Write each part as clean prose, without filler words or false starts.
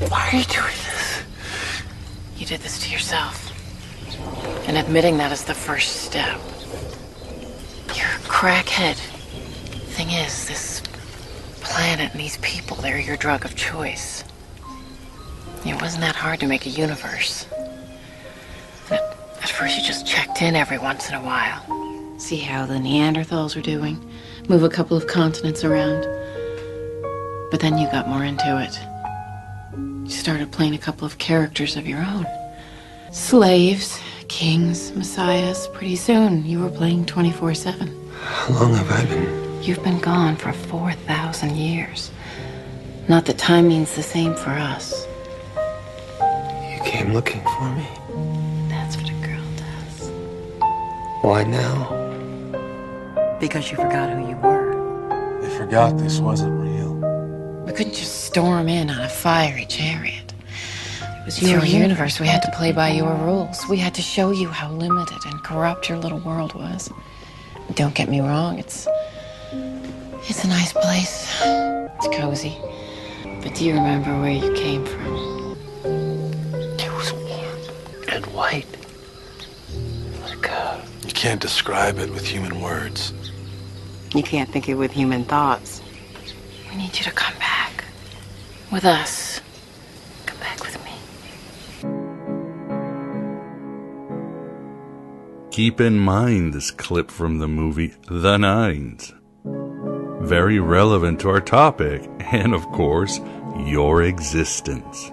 Why are you doing this? You did this to yourself. And admitting that is the first step. You're a crackhead. Thing is, this planet and these people, they're your drug of choice. It wasn't that hard to make a universe. At first you just checked in every once in a while. See how the Neanderthals were doing. Move a couple of continents around. But then you got more into it. You started playing a couple of characters of your own. Slaves, kings, messiahs. Pretty soon you were playing 24/7. How long have I been? You've been gone for 4,000 years. Not that time means the same for us. You came looking for me. That's what a girl does. Why now? Because you forgot who you were. They forgot this wasn't real. We couldn't just storm in on a fiery chariot. It was your universe. We had to play by your rules. We had to show you how limited and corrupt your little world was. Don't get me wrong, it's a nice place. It's cozy. But do you remember where you came from? It was warm and white. You can't describe it with human words. You can't think it with human thoughts. We need you to come back. With us. Come back with me. Keep in mind this clip from the movie The Nines. Very relevant to our topic, and of course, your existence.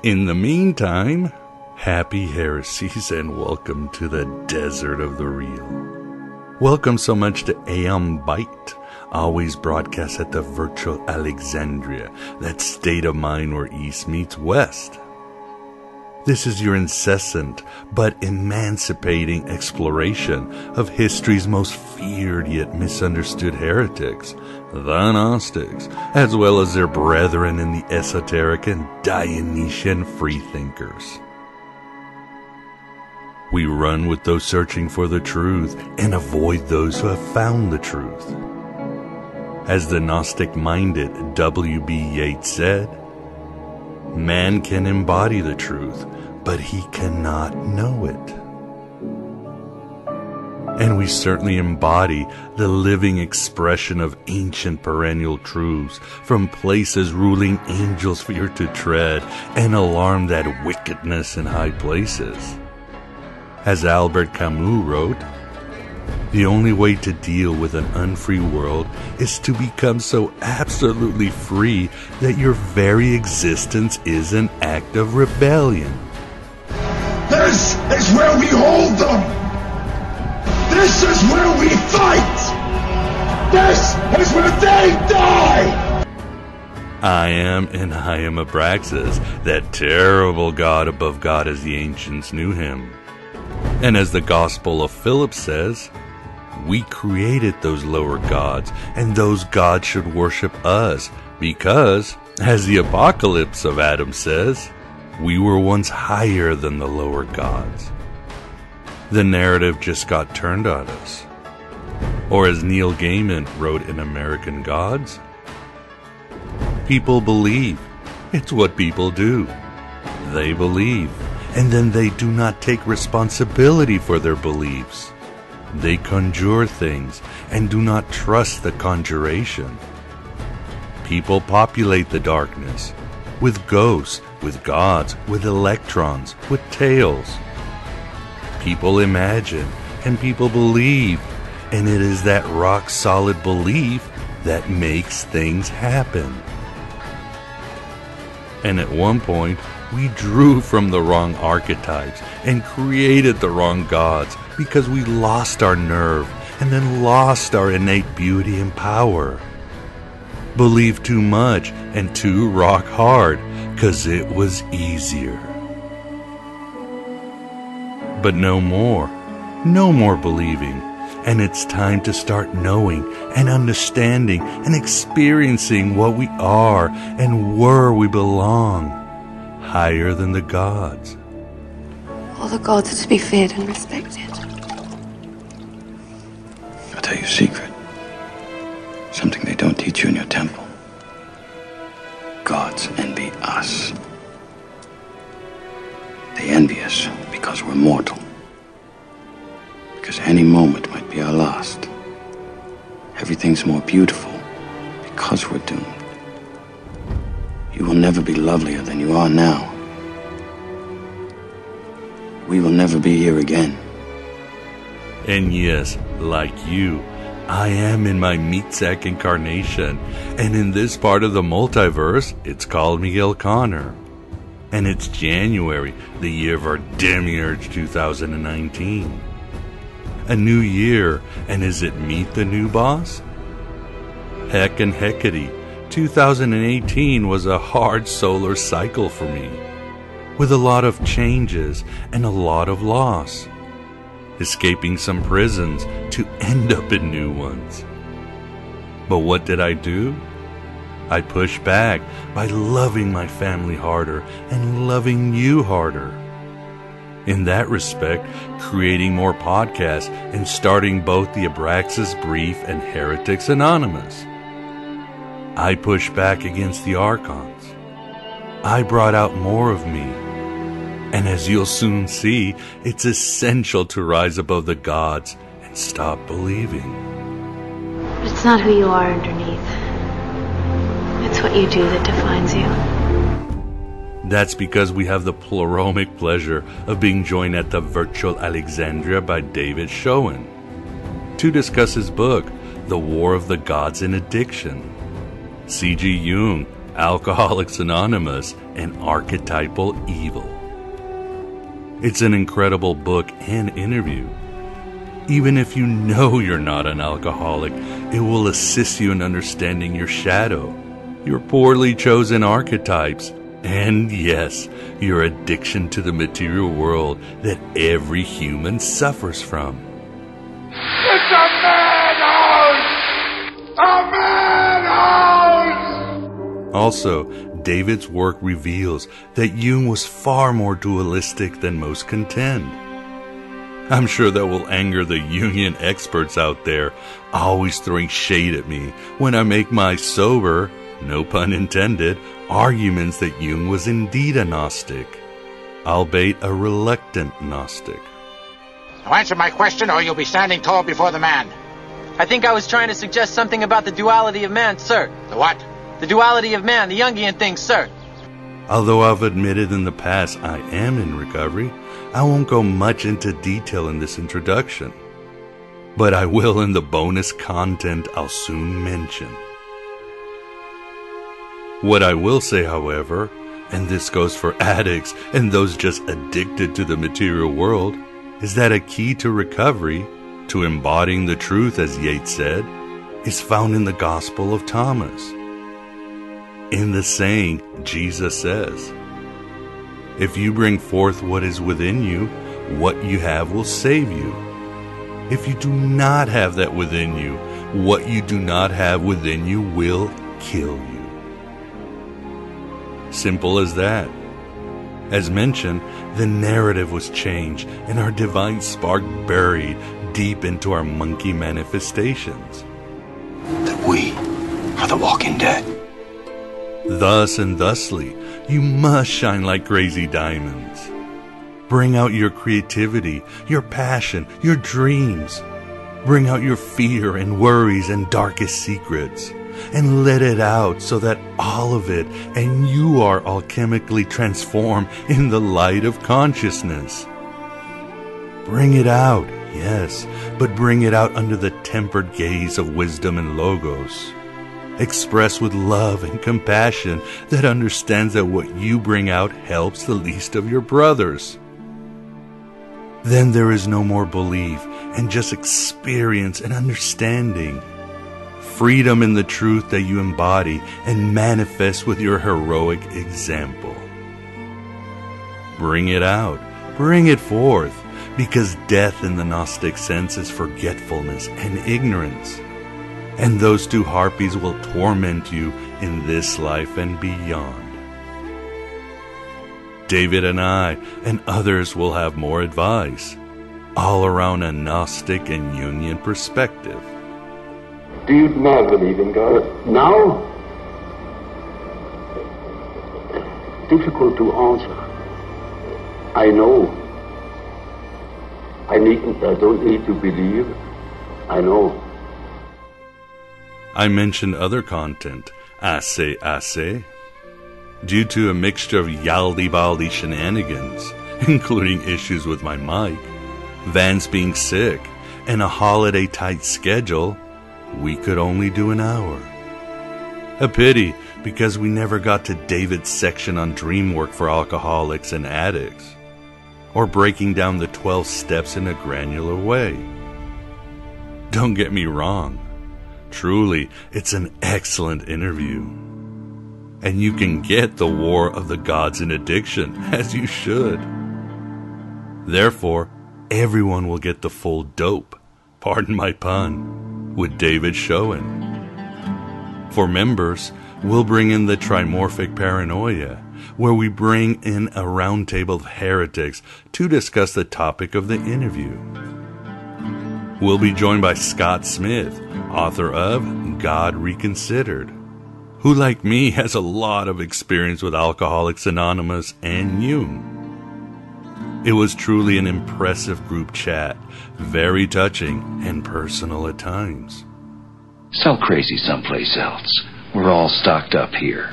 In the meantime, happy heresies and welcome to the desert of the real. Welcome so much to AM Byte, always broadcast at the virtual Alexandria, that state of mind where East meets West. This is your incessant but emancipating exploration of history's most feared yet misunderstood heretics, the Gnostics, as well as their brethren in the esoteric and Dionysian freethinkers. We run with those searching for the truth and avoid those who have found the truth. As the Gnostic-minded W.B. Yeats said, man can embody the truth, but he cannot know it. And we certainly embody the living expression of ancient perennial truths from places ruling angels fear to tread and alarmed at wickedness in high places. As Albert Camus wrote, the only way to deal with an unfree world is to become so absolutely free that your very existence is an act of rebellion. This is where we hold them! This is where we fight! This is where they die! I am Abraxas, that terrible god above God as the ancients knew him. And as the Gospel of Philip says, we created those lower gods, and those gods should worship us, because, as the Apocalypse of Adam says, we were once higher than the lower gods. The narrative just got turned on us. Or as Neil Gaiman wrote in American Gods, people believe. It's what people do. They believe, and then they do not take responsibility for their beliefs. They conjure things and do not trust the conjuration. People populate the darkness with ghosts, with gods, with electrons, with tails. People imagine and people believe, and it is that rock-solid belief that makes things happen. And at one point, we drew from the wrong archetypes and created the wrong gods because we lost our nerve and then lost our innate beauty and power. Believed too much and too rock hard because it was easier. But no more believing, and it's time to start knowing and understanding and experiencing what we are and where we belong, higher than the gods. All the gods are to be feared and respected. I'll tell you a secret. Something they don't teach you in your temple. Gods envy us. They envy us because we're mortal. Because any moment might be our last. Everything's more beautiful because we're doomed. You will never be lovelier than you are now. We will never be here again. And yes, like you, I am in my meat sack incarnation, and in this part of the multiverse, it's called Miguel Connor. And it's January, the year of our demiurge 2019. A new year, and is it Meet the New Boss? Heck and heckity, 2018 was a hard solar cycle for me, with a lot of changes and a lot of loss, escaping some prisons to end up in new ones. But what did I do? I pushed back by loving my family harder and loving you harder. In that respect, creating more podcasts and starting both the Abraxas Brief and Heretics Anonymous. I pushed back against the Archons. I brought out more of me. And as you'll soon see, it's essential to rise above the gods and stop believing. But it's not who you are underneath. It's what you do that defines you. That's because we have the pluralic pleasure of being joined at the virtual Alexandria by David Schoen to discuss his book, The War of the Gods in Addiction, CG Jung, Alcoholics Anonymous, and Archetypal Evil. It's an incredible book and interview. Even if you know you're not an alcoholic, it will assist you in understanding your shadow, your poorly chosen archetypes, and yes, your addiction to the material world that every human suffers from. It's a madhouse! A madhouse! Also, David's work reveals that Jung was far more dualistic than most contend. I'm sure that will anger the Jungian experts out there, always throwing shade at me when I make my sober, no pun intended, arguments that Jung was indeed a Gnostic, albeit a reluctant Gnostic. Now answer my question or you'll be standing tall before the man. I think I was trying to suggest something about the duality of man, sir. The what? The duality of man, the Jungian thing, sir. Although I've admitted in the past I am in recovery, I won't go much into detail in this introduction. But I will in the bonus content I'll soon mention. What I will say, however, and this goes for addicts and those just addicted to the material world, is that a key to recovery, to embodying the truth, as Yeats said, is found in the Gospel of Thomas. In the saying, Jesus says, "If you bring forth what is within you, what you have will save you. If you do not have that within you, what you do not have within you will kill you." Simple as that. As mentioned, the narrative was changed and our divine spark buried deep into our monkey manifestations. That we are the walking dead. Thus and thusly, you must shine like crazy diamonds. Bring out your creativity, your passion, your dreams. Bring out your fear and worries and darkest secrets. And let it out so that all of it and you are alchemically transformed in the light of consciousness. Bring it out, yes, but bring it out under the tempered gaze of wisdom and logos. Express with love and compassion that understands that what you bring out helps the least of your brothers. Then there is no more belief and just experience and understanding. Freedom in the truth that you embody and manifest with your heroic example. Bring it out, bring it forth, because death in the Gnostic sense is forgetfulness and ignorance. And those two harpies will torment you in this life and beyond. David and I and others will have more advice, all around a Gnostic and Jungian perspective. Do you not believe in God now? difficult to answer. I know. I don't need to believe. I know. I mentioned other content, assez, due to a mixture of yaldy-baldy shenanigans, including issues with my mic, Vance being sick, and a holiday-tight schedule. We could only do an hour. A pity, because we never got to David's section on dream work for alcoholics and addicts, or breaking down the 12 steps in a granular way. Don't get me wrong. Truly, it's an excellent interview. And you can get the War of the Gods in Addiction, as you should. Therefore, everyone will get the full dope, pardon my pun, with David Schoen. For members, we'll bring in the Trimorphic Paranoia, where we bring in a roundtable of heretics to discuss the topic of the interview. We'll be joined by Scott Smith, author of God Reconsidered, who, like me, has a lot of experience with Alcoholics Anonymous and Jung. It was truly an impressive group chat, very touching and personal at times. Sell crazy someplace else. We're all stocked up here.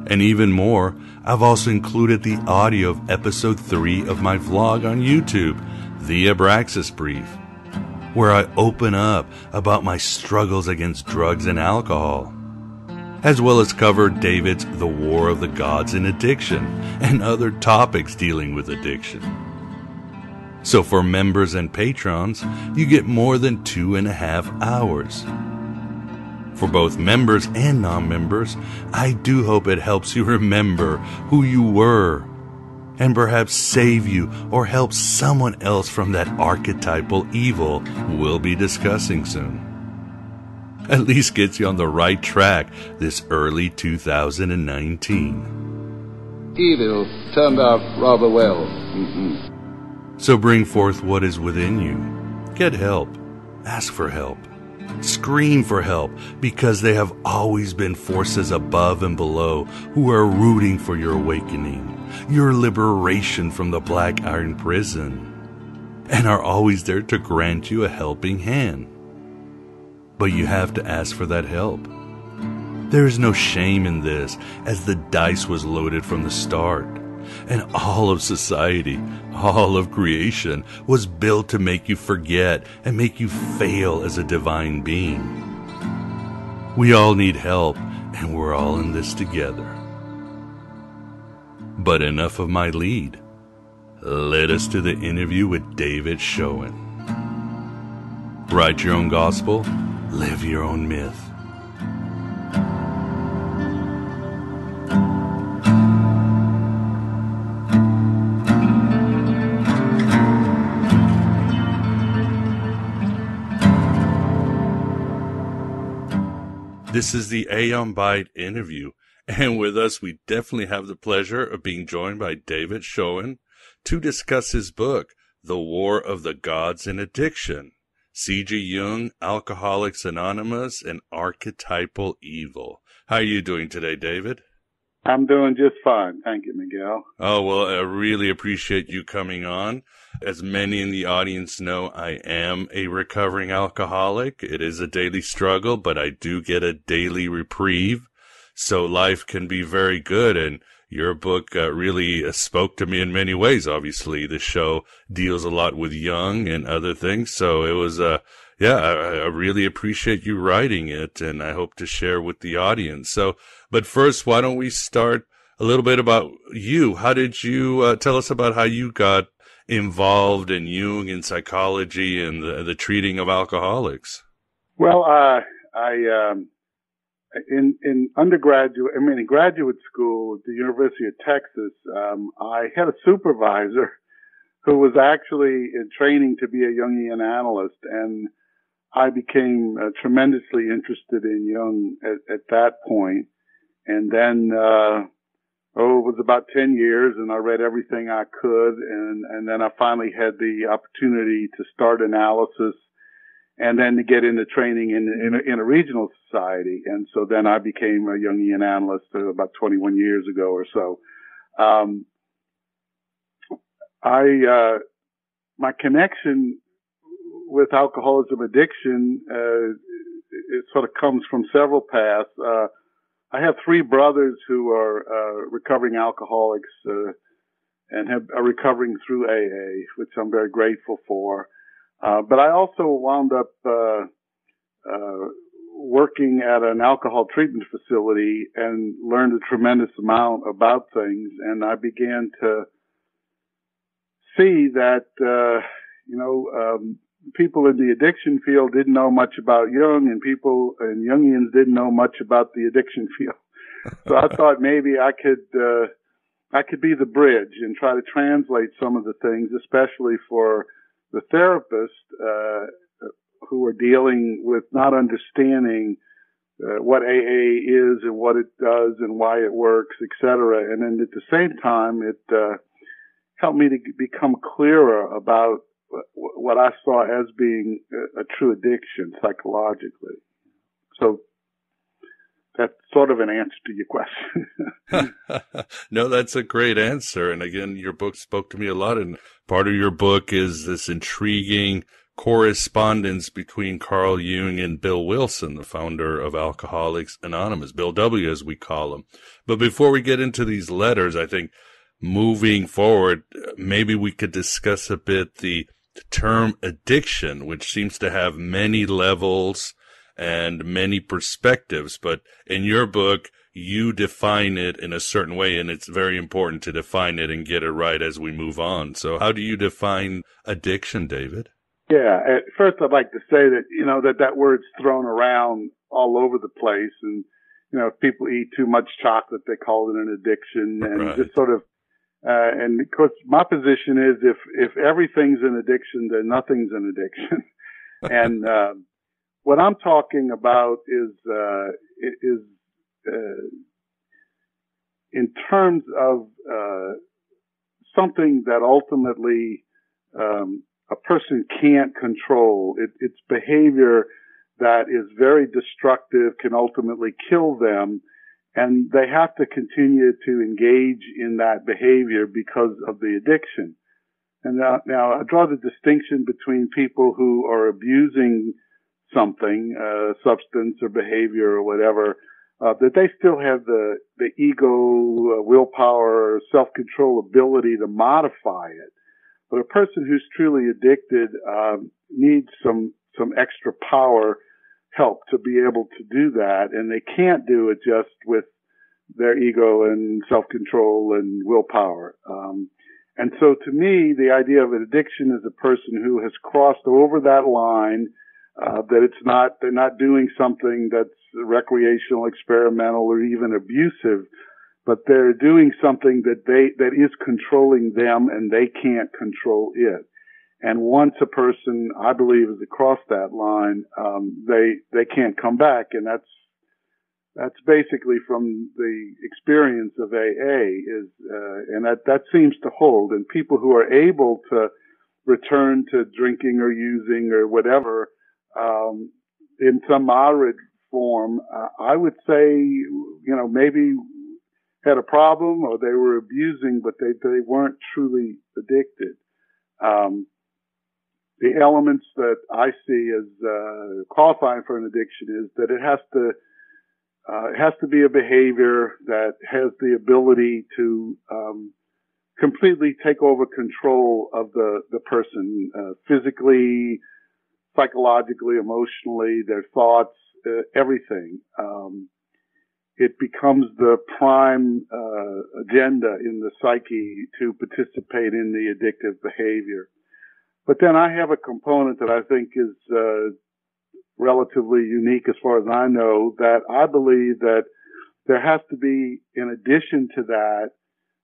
And even more, I've also included the audio of episode 3 of my vlog on YouTube, The Abraxas Brief, where I open up about my struggles against drugs and alcohol, as well as cover David's The War of the Gods in Addiction and other topics dealing with addiction. So for members and patrons, you get more than 2.5 hours. For both members and non-members, I do hope it helps you remember who you were and perhaps save you or help someone else from that archetypal evil we'll be discussing soon. At least gets you on the right track this early 2019. Evil turned out rather well. So bring forth what is within you. Get help. Ask for help. Scream for help, because they have always been forces above and below who are rooting for your awakening, your liberation from the black iron prison, and are always there to grant you a helping hand. But you have to ask for that help. There is no shame in this, as the dice was loaded from the start, and all of society, all of creation, was built to make you forget and make you fail as a divine being. We all need help, and we're all in this together. But enough of my lead. Let us to the interview with David Schoen. Write your own gospel, live your own myth. This is the Aeon Byte interview, and with us we definitely have the pleasure of being joined by David Schoen to discuss his book, The War of the Gods in Addiction, CG Jung, Alcoholics Anonymous, and Archetypal Evil. How are you doing today, David? I'm doing just fine. Thank you, Miguel. Oh, well, I really appreciate you coming on. As many in the audience know, I am a recovering alcoholic. It is a daily struggle, but I do get a daily reprieve. So life can be very good, and your book really spoke to me in many ways. Obviously, the show deals a lot with Jung and other things. So it was, I really appreciate you writing it, and I hope to share with the audience. So, but first, why don't we start a little bit about you? How did you tell us about how you got involved in Jung and psychology and the treating of alcoholics? Well, in graduate school at the University of Texas, I had a supervisor who was actually in training to be a Jungian analyst, and I became tremendously interested in Jung at that point. And then, it was about 10 years, and I read everything I could, and then I finally had the opportunity to start analysis and then to get into training in a regional society. And so then I became a Jungian analyst about 21 years ago or so. My connection with alcoholism addiction, it sort of comes from several paths. I have three brothers who are recovering alcoholics and are recovering through AA, which I'm very grateful for. But I also wound up working at an alcohol treatment facility and learned a tremendous amount about things. And I began to see that, people in the addiction field didn't know much about Jung, and people and Jungians didn't know much about the addiction field. So I thought maybe I could be the bridge and try to translate some of the things, especially for the therapists who are dealing with not understanding what AA is and what it does and why it works, etc. And then at the same time, it helped me to become clearer about what I saw as being a true addiction psychologically. So that's sort of an answer to your question. No, that's a great answer. And again, your book spoke to me a lot. And part of your book is this intriguing correspondence between Carl Jung and Bill Wilson, the founder of Alcoholics Anonymous, Bill W. as we call him. But before we get into these letters, I think moving forward, maybe we could discuss a bit the term addiction, which seems to have many levels and many perspectives. But in your book, you define it in a certain way, and it's very important to define it and get it right as we move on. So how do you define addiction, David? Yeah, at first I'd like to say that, that word's thrown around all over the place. And, if people eat too much chocolate, they call it an addiction. And right. Just sort of, and of course my position is if everything's an addiction, then nothing's an addiction. And, what I'm talking about is in terms of, something that ultimately, a person can't control. It's behavior that is very destructive, can ultimately kill them, and they have to continue to engage in that behavior because of the addiction. And now I draw the distinction between people who are abusing something, substance or behavior or whatever, that they still have the ego, willpower, self-control ability to modify it. But a person who's truly addicted needs some extra power, help to be able to do that, and they can't do it just with their ego and self-control and willpower. And so to me, the idea of an addiction is a person who has crossed over that line, that they're not doing something that's recreational, experimental, or even abusive, but they're doing something that is controlling them, and they can't control it. And once a person, I believe, is across that line, they can't come back. And that's basically from the experience of AA and that seems to hold. And people who are able to return to drinking or using or whatever, in some moderate form, I would say, maybe had a problem or they were abusing, but they weren't truly addicted. The elements that I see as qualifying for an addiction is that it has to be a behavior that has the ability to completely take over control of the person, physically, psychologically, emotionally, their thoughts, everything. It becomes the prime agenda in the psyche to participate in the addictive behavior. But then I have a component that I think is relatively unique as far as I know, that I believe that there has to be, in addition to that,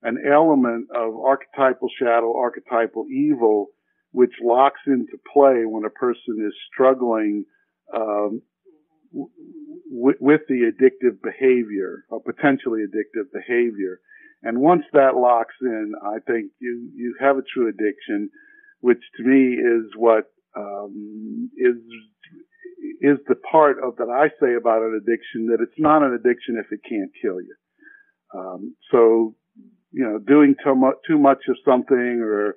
an element of archetypal shadow, archetypal evil, which locks into play when a person is struggling with the addictive behavior or potentially addictive behavior. And once that locks in, I think you have a true addiction, which to me is what is the part of that I say about an addiction, that it's not an addiction if it can't kill you. So, doing too much of something, or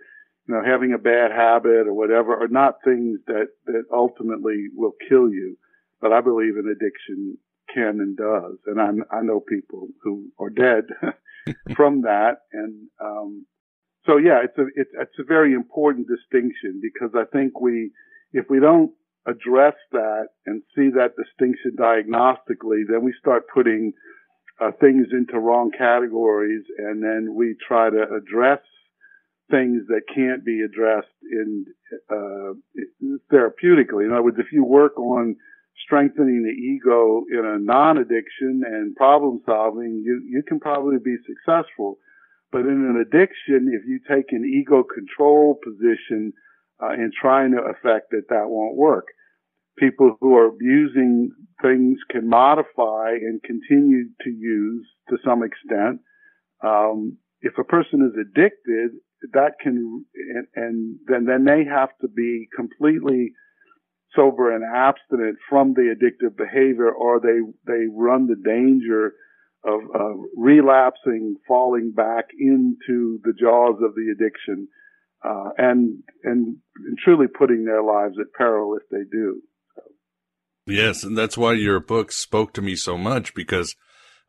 having a bad habit or whatever, are not things that ultimately will kill you. But I believe an addiction can and does, and I know people who are dead from that. And so yeah, it's a very important distinction, because I think if we don't address that and see that distinction diagnostically, then we start putting things into wrong categories, and then we try to address things that can't be addressed in therapeutically. In other words, if you work on strengthening the ego in a non-addiction and problem solving, you can probably be successful. But in an addiction, if you take an ego control position in trying to affect it, that won't work. People who are abusing things can modify and continue to use to some extent. If a person is addicted, that can, and then they have to be completely sober and abstinent from the addictive behavior, or they run the danger of relapsing, falling back into the jaws of the addiction, and truly putting their lives at peril if they do. Yes, and that's why your book spoke to me so much, because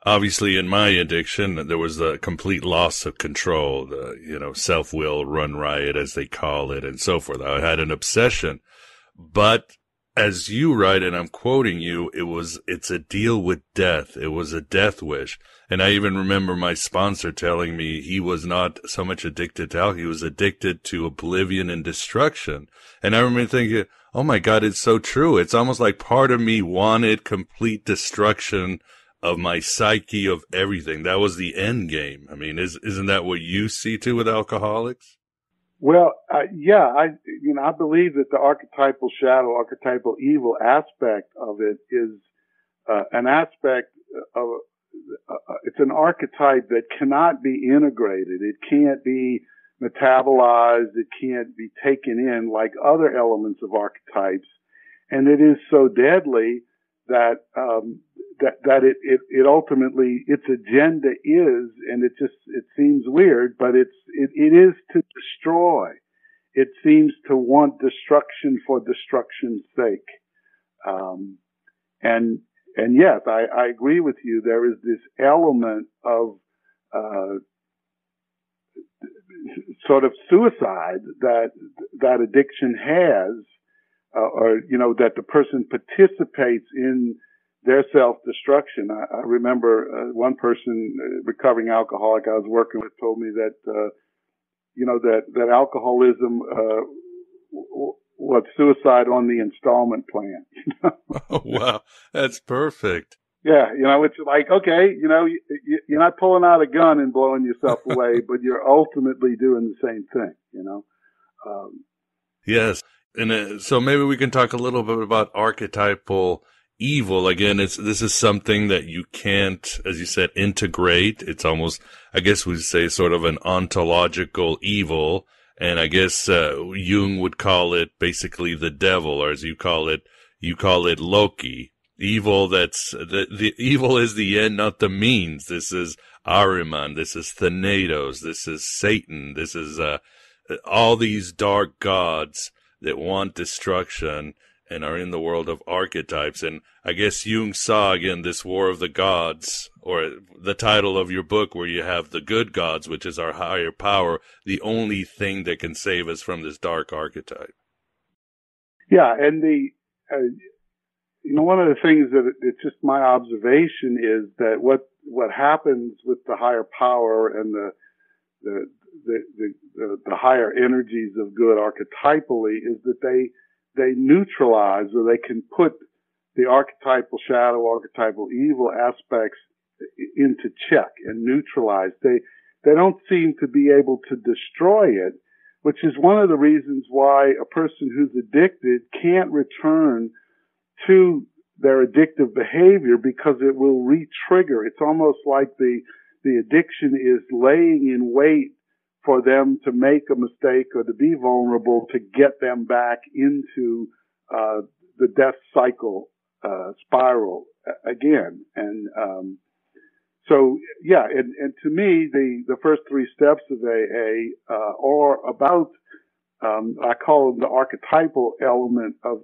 obviously in my addiction, there was the complete loss of control, the, self-will run riot, as they call it, and so forth. I had an obsession, but as you write, and I'm quoting you, it's a deal with death. It was a death wish. And I even remember my sponsor telling me he was not so much addicted to alcohol, he was addicted to oblivion and destruction. And I remember thinking, oh my God, it's so true. It's almost like part of me wanted complete destruction of my psyche, of everything. That was the end game. I mean, isn't that what you see too with alcoholics? Well, yeah, I believe that the archetypal shadow, archetypal evil aspect of it is an aspect of it's an archetype that cannot be integrated. It can't be metabolized. It can't be taken in like other elements of archetypes, and it is so deadly that it ultimately, its agenda is, and it seems weird, but it is to destroy. It seems to want destruction for destruction's sake. And yes, I agree with you. There is this element of, sort of suicide that addiction has, or that the person participates in their self-destruction. I remember one person, recovering alcoholic I was working with, told me that that alcoholism was suicide on the installment plan. Oh, wow, that's perfect. Yeah, it's like, okay, you're not pulling out a gun and blowing yourself away, but you're ultimately doing the same thing, Yes. And so maybe we can talk a little bit about archetypal evil. Again, this is something that you can't, as you said, integrate. It's almost, I guess we'd say, sort of an ontological evil. And I guess Jung would call it basically the devil, or as you call it Loki. Evil the evil is the end, not the means. This is Ahriman. This is Thanatos. This is Satan. This is all these dark gods that want destruction and are in the world of archetypes. And I guess Jung saw, again, this war of the gods, or the title of your book, where you have the good gods, which is our higher power, the only thing that can save us from this dark archetype. Yeah, and one of the things that it's just my observation is that what happens with the higher power and the higher energies of good archetypally is that they neutralize, or they can put the archetypal shadow, archetypal evil aspects into check and neutralize. They don't seem to be able to destroy it, which is one of the reasons why a person who's addicted can't return to their addictive behavior, because it will re-trigger. It's almost like the addiction is laying in wait for them to make a mistake or to be vulnerable, to get them back into the death cycle spiral again. And So yeah, and to me, the first 3 steps of AA are about, I call them the archetypal element of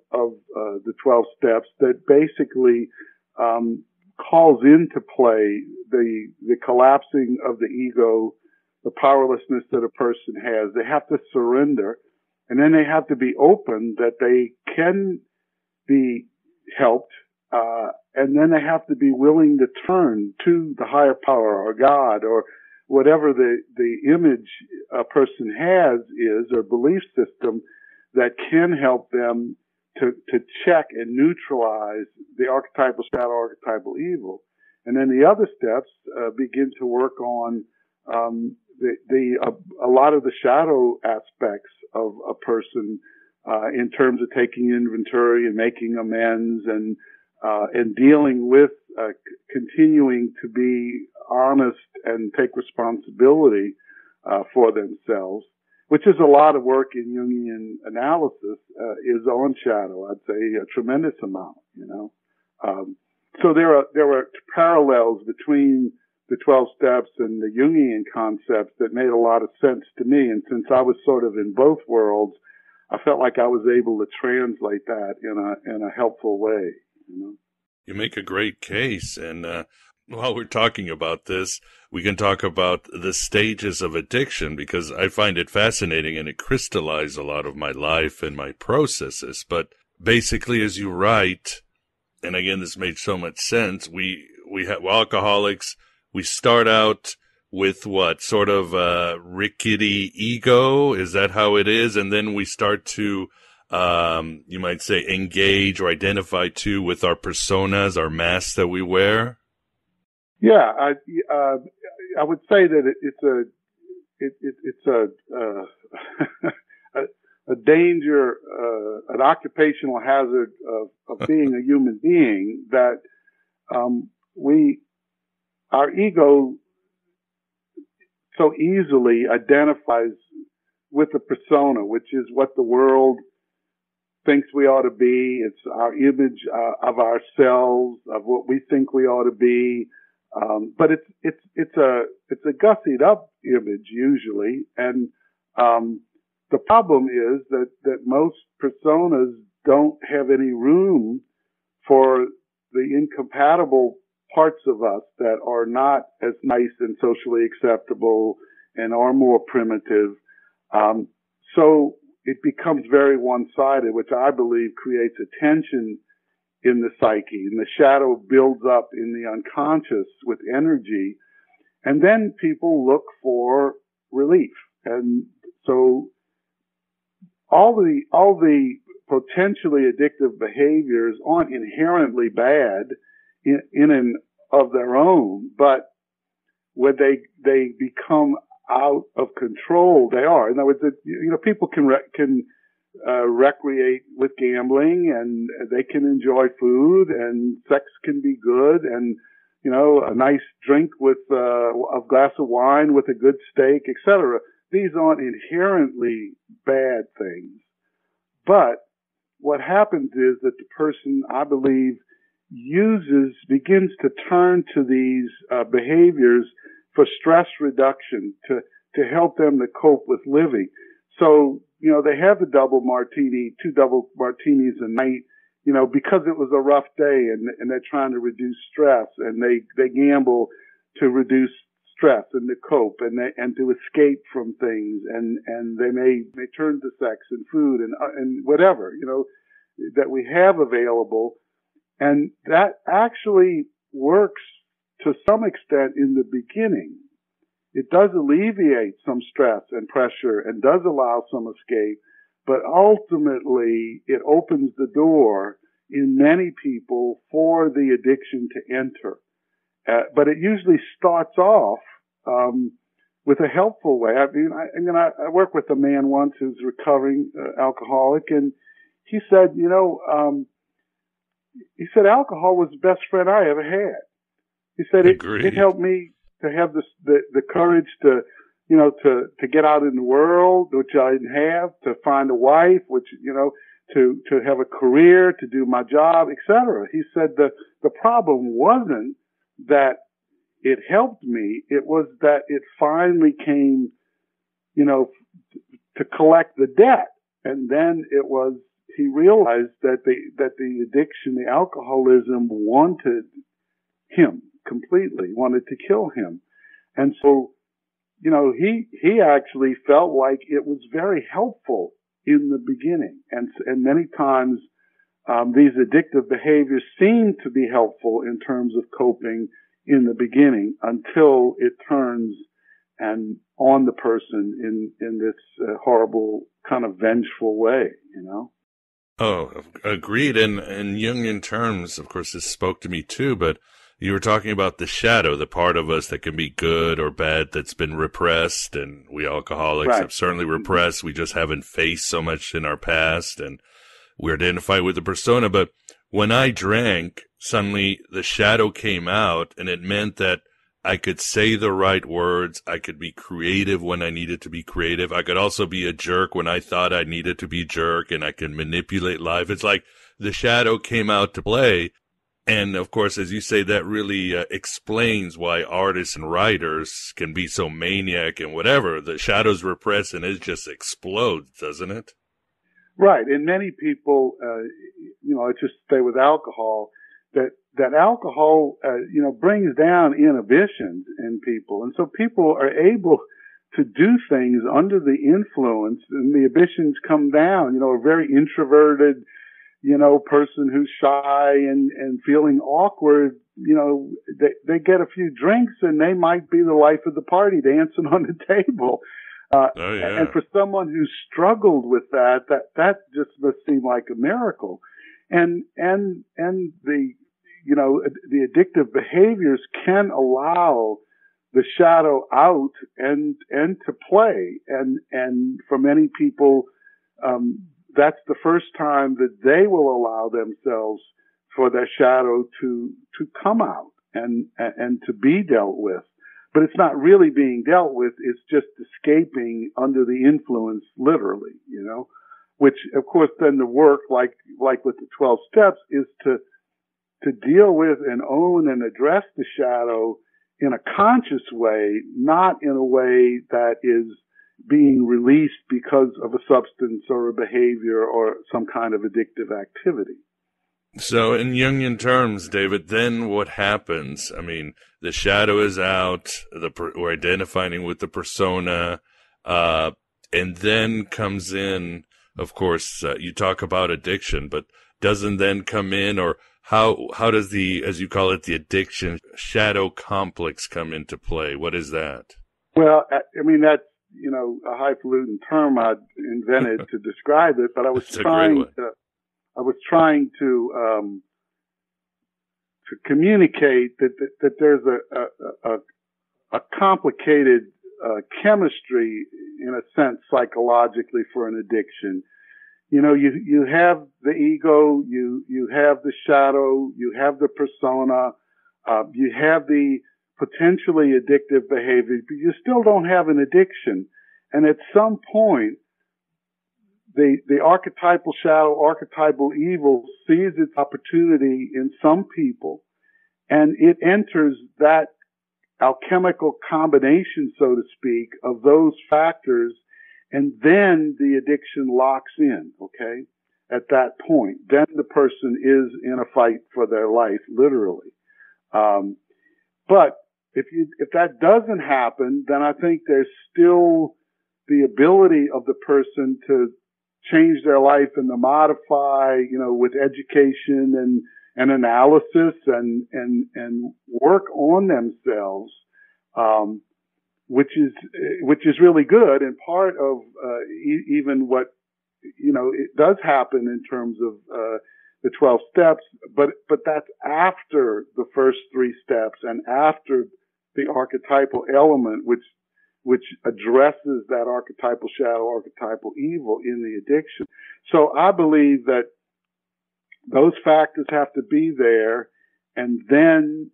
the 12 steps that basically calls into play the collapsing of the ego, the powerlessness that a person has. They have to surrender, and then they have to be open that they can be helped, and then they have to be willing to turn to the higher power or God or whatever the image a person has is, or belief system that can help them to check and neutralize the archetypal shadow, archetypal evil. And then the other steps begin to work on a lot of the shadow aspects of a person in terms of taking inventory and making amends and dealing with continuing to be honest and take responsibility for themselves, which is a lot of work in Jungian analysis, is on shadow. I'd say a tremendous amount, you know. So there are parallels between the 12 steps and the Jungian concepts that made a lot of sense to me. And since I was sort of in both worlds, I felt like I was able to translate that in a helpful way, you know. You make a great case, and while we're talking about this, we can talk about the stages of addiction, because I find it fascinating and it crystallized a lot of my life and my processes. But basically, as you write, and again, this made so much sense, we have alcoholics, we start out with what, sort of a rickety ego? Is that how it is? And then we start to you might say engage or identify too with our personas, our masks that we wear? Yeah, I would say that it's a danger, an occupational hazard of being a human being, that our ego so easily identifies with the persona, which is what the world thinks we ought to be. It's our image of ourselves, of what we think we ought to be. But it's a gussied up image usually. And, the problem is that most personas don't have any room for the incompatible parts of us that are not as nice and socially acceptable and are more primitive. So it becomes very one-sided, which I believe creates a tension in the psyche, and the shadow builds up in the unconscious with energy, and then people look for relief. And so all the potentially addictive behaviors aren't inherently bad in and of their own, but when they become out of control, they are. In other words, people can recreate with gambling, and they can enjoy food, and sex can be good, and a nice drink with a glass of wine with a good steak, etc. These aren't inherently bad things, but what happens is that the person, I believe, begins to turn to these behaviors for stress reduction, to help them to cope with living. So, they have the two double martinis a night, because it was a rough day, and they're trying to reduce stress, and they gamble to reduce stress and to cope and to escape from things, and they may turn to sex and food and whatever, that we have available. And that actually works to some extent in the beginning. It does alleviate some stress and pressure and does allow some escape, but ultimately it opens the door in many people for the addiction to enter. But it usually starts off with a helpful way. I worked with a man once who's a recovering alcoholic, and he said, alcohol was the best friend I ever had. He said it helped me to have the courage to get out in the world, which I didn't have, to find a wife, which, to have a career, to do my job, etc. He said the problem wasn't that it helped me, it was that it finally came, to collect the debt. And then he realized that the addiction, the alcoholism wanted him completely, wanted to kill him. And so, he actually felt like it was very helpful in the beginning. And many times, these addictive behaviors seem to be helpful in terms of coping in the beginning until it turns and on the person in this horrible kind of vengeful way, Oh, agreed. And in Jungian terms, of course, this spoke to me too, but you were talking about the shadow, the part of us that can be good or bad that's been repressed, and we alcoholics have certainly repressed. We just haven't faced so much in our past, and we identify with the persona. But when I drank, suddenly the shadow came out, and it meant that I could say the right words. I could be creative when I needed to be creative. I could also be a jerk when I thought I needed to be jerk, and I could manipulate life. It's like the shadow came out to play. And of course, as you say, that really explains why artists and writers can be so maniac and whatever. The shadow's repressed and it just explodes, doesn't it? Right. And many people, I just stay with alcohol, that alcohol, brings down inhibitions in people. And so people are able to do things under the influence, and the inhibitions come down. A very introverted, person who's shy and feeling awkward, they get a few drinks and they might be the life of the party dancing on the table. And for someone who struggled with that just must seem like a miracle. And the addictive behaviors can allow the shadow out and to play. And for many people, that's the first time that they will allow themselves for their shadow to come out and to be dealt with. But it's not really being dealt with. It's just escaping under the influence, literally, which of course then the work, like with the 12 steps, is to deal with and own and address the shadow in a conscious way, not in a way that is being released because of a substance or a behavior or some kind of addictive activity. So in Jungian terms, David, then what happens? I mean, the shadow is out, we're identifying with the persona, and then comes in, of course, you talk about addiction, but doesn't then come in, or how does the, as you call it, the addiction shadow complex come into play? What is that? Well, I mean, that's, a highfalutin term I invented to describe it, but I was trying to communicate that there's a complicated chemistry, in a sense, psychologically, for an addiction. You have the ego, you have the shadow, you have the persona, you have the potentially addictive behavior, but you still don't have an addiction. And at some point, the archetypal shadow, archetypal evil sees its opportunity in some people, and it enters that alchemical combination, so to speak, of those factors, and then the addiction locks in, okay? At that point, then the person is in a fight for their life, literally. But if that doesn't happen, then I think there's still the ability of the person to change their life and to modify, with education and analysis and work on themselves, which is really good, and part of even what it does happen in terms of the 12 steps, but that's after the first 3 steps and after the archetypal element, which addresses that archetypal shadow, archetypal evil in the addiction. So I believe that those factors have to be there, and then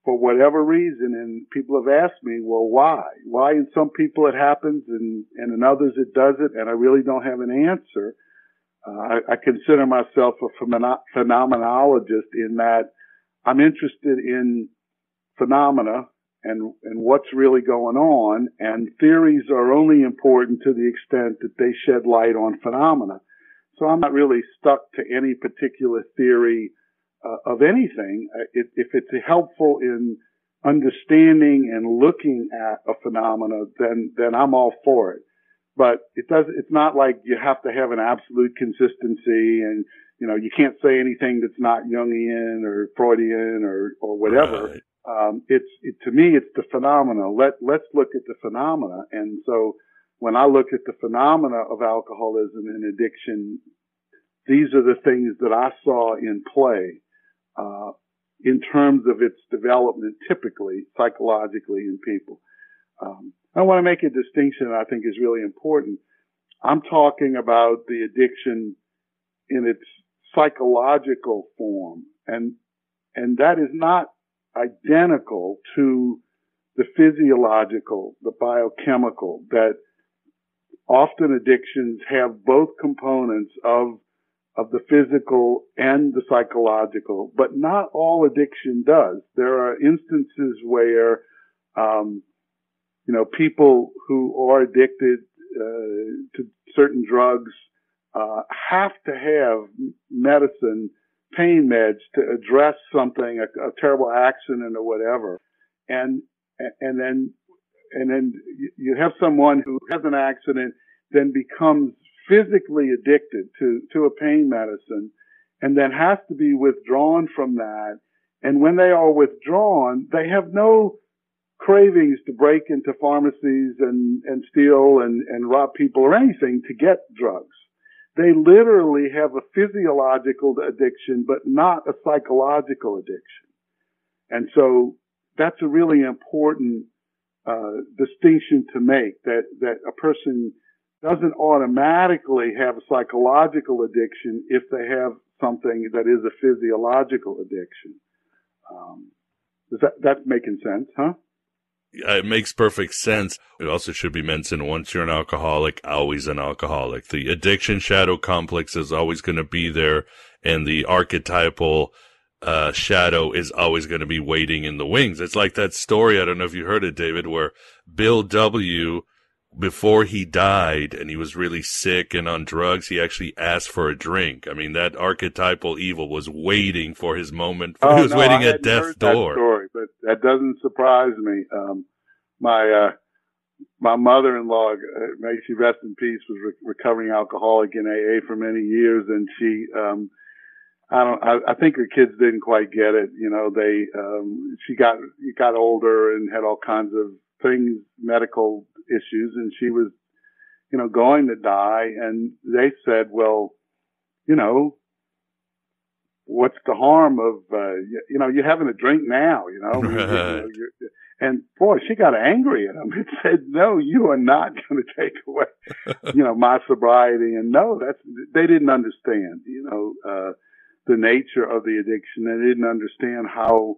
for whatever reason, and people have asked me, well, why? Why in some people it happens and in others it doesn't, and I really don't have an answer. I consider myself a phenomenologist in that I'm interested in phenomena and what's really going on, and theories are only important to the extent that they shed light on phenomena. So I'm not really stuck to any particular theory of anything. If it's helpful in understanding and looking at a phenomena, then I'm all for it. But it's not like you have to have an absolute consistency, and you can't say anything that's not Jungian or Freudian or whatever. Right. To me, it's the phenomena. Let's look at the phenomena. And so when I look at the phenomena of alcoholism and addiction, these are the things that I saw in play, in terms of its development, typically, psychologically in people. I want to make a distinction that I think is really important. I'm talking about the addiction in its psychological form, and that is not identical to the physiological, the biochemical, that often addictions have both components of the physical and the psychological, but not all addiction does. There are instances where, people who are addicted to certain drugs have to have medicine, pain meds to address something, a terrible accident or whatever, and then you have someone who has an accident, then becomes physically addicted to a pain medicine, and then has to be withdrawn from that. And when they are withdrawn, they have no cravings to break into pharmacies and steal and rob people or anything to get drugs. They literally have a physiological addiction, but not a psychological addiction. And so that's a really important distinction to make, that a person doesn't automatically have a psychological addiction if they have something that is a physiological addiction. That's making sense, huh? It makes perfect sense. It also should be mentioned, once you're an alcoholic, always an alcoholic. The addiction shadow complex is always going to be there, and the archetypal shadow is always going to be waiting in the wings. It's like that story, I don't know if you heard it, David, where Bill W., before he died and he was really sick and on drugs, he actually asked for a drink. I mean, that archetypal evil was waiting for his moment. He was waiting at death's door. That story, but that doesn't surprise me. My mother-in-law, may she rest in peace, was recovering alcoholic in AA for many years, and she, I think her kids didn't quite get it. She got older and had all kinds of things, medical issues, and she was, going to die. And they said, well, what's the harm of, you're having a drink now, Right. And boy, she got angry at him and said, no, you are not going to take away, my sobriety. And no, they didn't understand, the nature of the addiction. They didn't understand how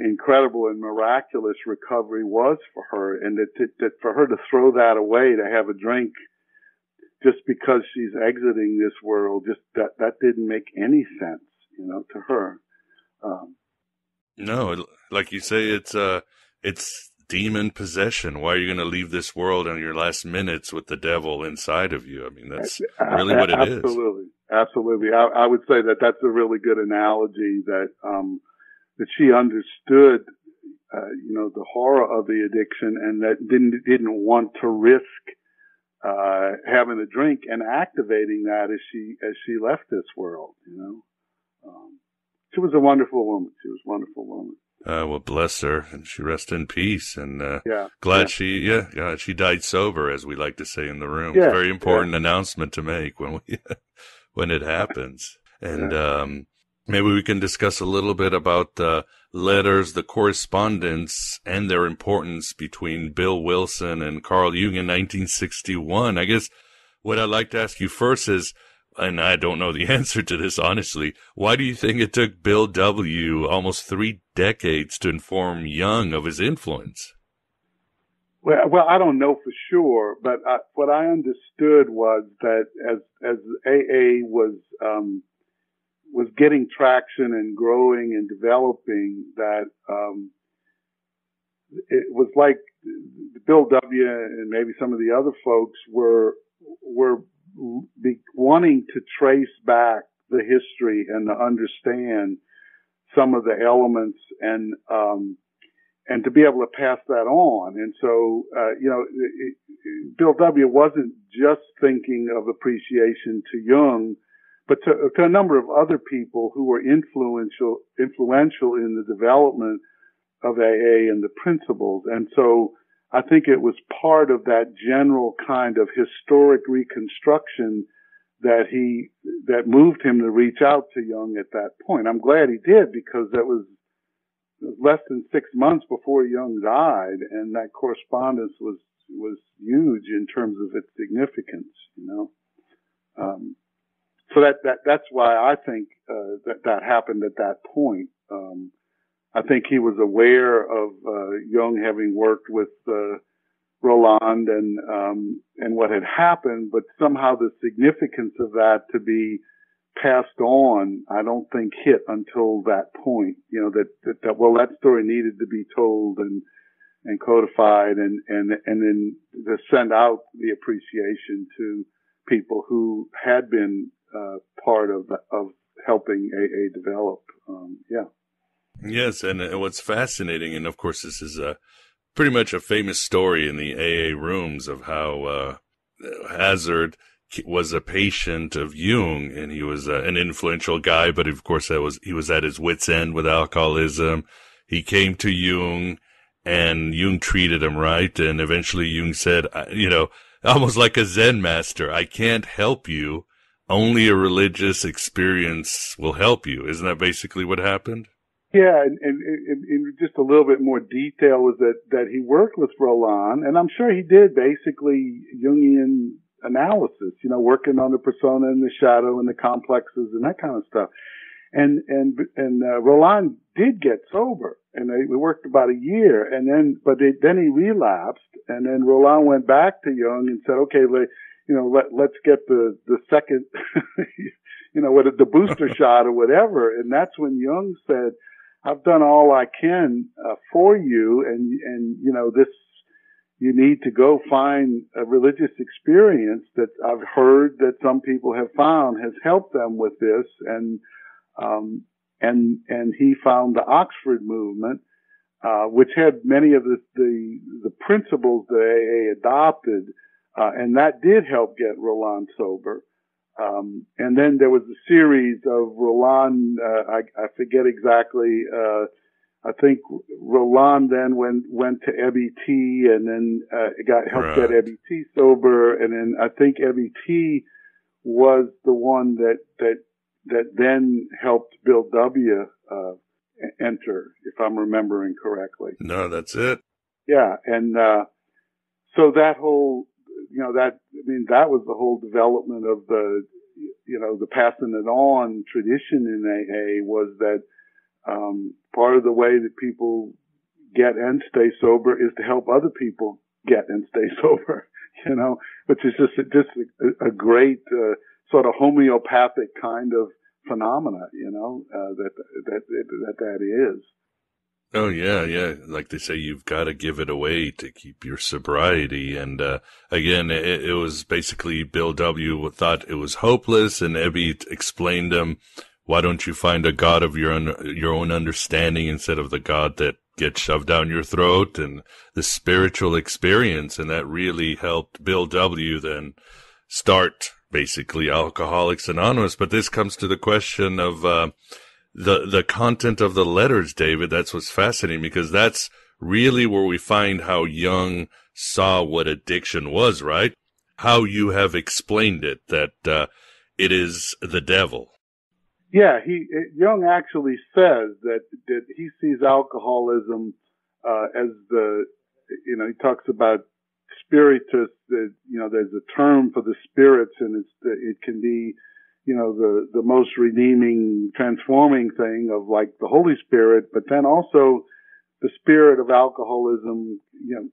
incredible and miraculous recovery was for her, and that for her to throw that away to have a drink just because she's exiting this world, just that didn't make any sense, to her. No, like you say, it's demon possession. Why are you going to leave this world in your last minutes with the devil inside of you? I mean, that's really what it is. Absolutely. I would say that's a really good analogy, that she understood, the horror of the addiction, and that didn't want to risk having a drink and activating that as she left this world. She was a wonderful woman. Well, bless her, and she rest in peace. And glad she died sober, as we like to say in the room. It's a very important announcement to make when it happens. And maybe we can discuss a little bit about the letters, the correspondence, and their importance between Bill Wilson and Carl Jung in 1961. I guess what I'd like to ask you first is, and I don't know the answer to this, honestly, why do you think it took Bill W. almost 3 decades to inform Jung of his influence? Well, I don't know for sure, but what I understood was that as AA was getting traction and growing and developing, that it was like Bill W. and maybe some of the other folks were wanting to trace back the history and to understand some of the elements and to be able to pass that on. And so, Bill W. wasn't just thinking of appreciation to Jung, but to a number of other people who were influential in the development of AA and the principles. And so I think it was part of that general kind of historic reconstruction that moved him to reach out to Jung at that point. I'm glad he did, because that was less than 6 months before Jung died, and that correspondence was huge in terms of its significance, So that's why I think that happened at that point. I think he was aware of Jung having worked with Roland and what had happened, but somehow the significance of that to be passed on, I don't think hit until that point. That story needed to be told and codified, and then to send out the appreciation to people who had been part of helping AA develop. Yes, and what's fascinating, and of course this is pretty much a famous story in the AA rooms of how Hazard was a patient of Jung, and he was an influential guy, but of course he was at his wit's end with alcoholism. He came to Jung, and Jung treated him right, and eventually Jung said, almost like a Zen master, I can't help you. Only a religious experience will help you. Isn't that basically what happened? Yeah, and just a little bit more detail was that he worked with Roland, and I'm sure he did basically Jungian analysis, working on the persona and the shadow and the complexes and that kind of stuff. And Roland did get sober, and we worked about a year, and then he relapsed, and then Roland went back to Jung and said, okay, let's get the second, the booster shot or whatever. And that's when Jung said, I've done all I can for you, and this, you need to go find a religious experience that I've heard that some people have found has helped them with this, and he found the Oxford movement, which had many of the principles that AA adopted, and that did help get Roland sober. And then there was a series of Roland, I forget exactly, I think Roland then went to EBT, and then helped get EBT sober, and then I think EBT was the one that then helped Bill W. Enter, if I'm remembering correctly. No, that's it. Yeah, and so that whole, that was the whole development of the passing it on tradition in AA, was that part of the way that people get and stay sober is to help other people get and stay sober, which is just a great sort of homeopathic kind of phenomena, that is. Oh, yeah. Like they say, you've got to give it away to keep your sobriety. And again, it was basically Bill W. thought it was hopeless, and Ebby explained to him, why don't you find a God of your own understanding instead of the God that gets shoved down your throat, and the spiritual experience. And that really helped Bill W. then start basically Alcoholics Anonymous. But this comes to the question of the content of the letters, David. That's what's fascinating, because that's really where we find how Jung saw what addiction was, right? How you have explained it, that it is the devil. Yeah, Jung actually says that he sees alcoholism as he talks about spiritus, there's a term for the spirits, and it can be, the most redeeming, transforming thing of like the Holy Spirit, but then also the spirit of alcoholism,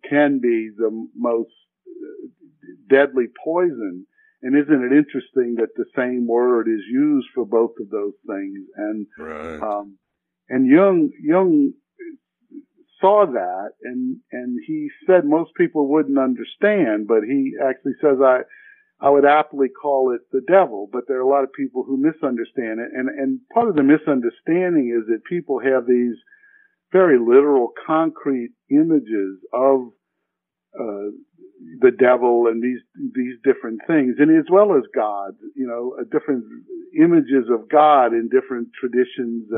can be the most deadly poison. And isn't it interesting that the same word is used for both of those things? And, right. And Jung saw that, and he said most people wouldn't understand, but he actually says I would aptly call it the devil, but there are a lot of people who misunderstand it, and part of the misunderstanding is that people have these very literal, concrete images of the devil and these different things, and as well as God, different images of God in different traditions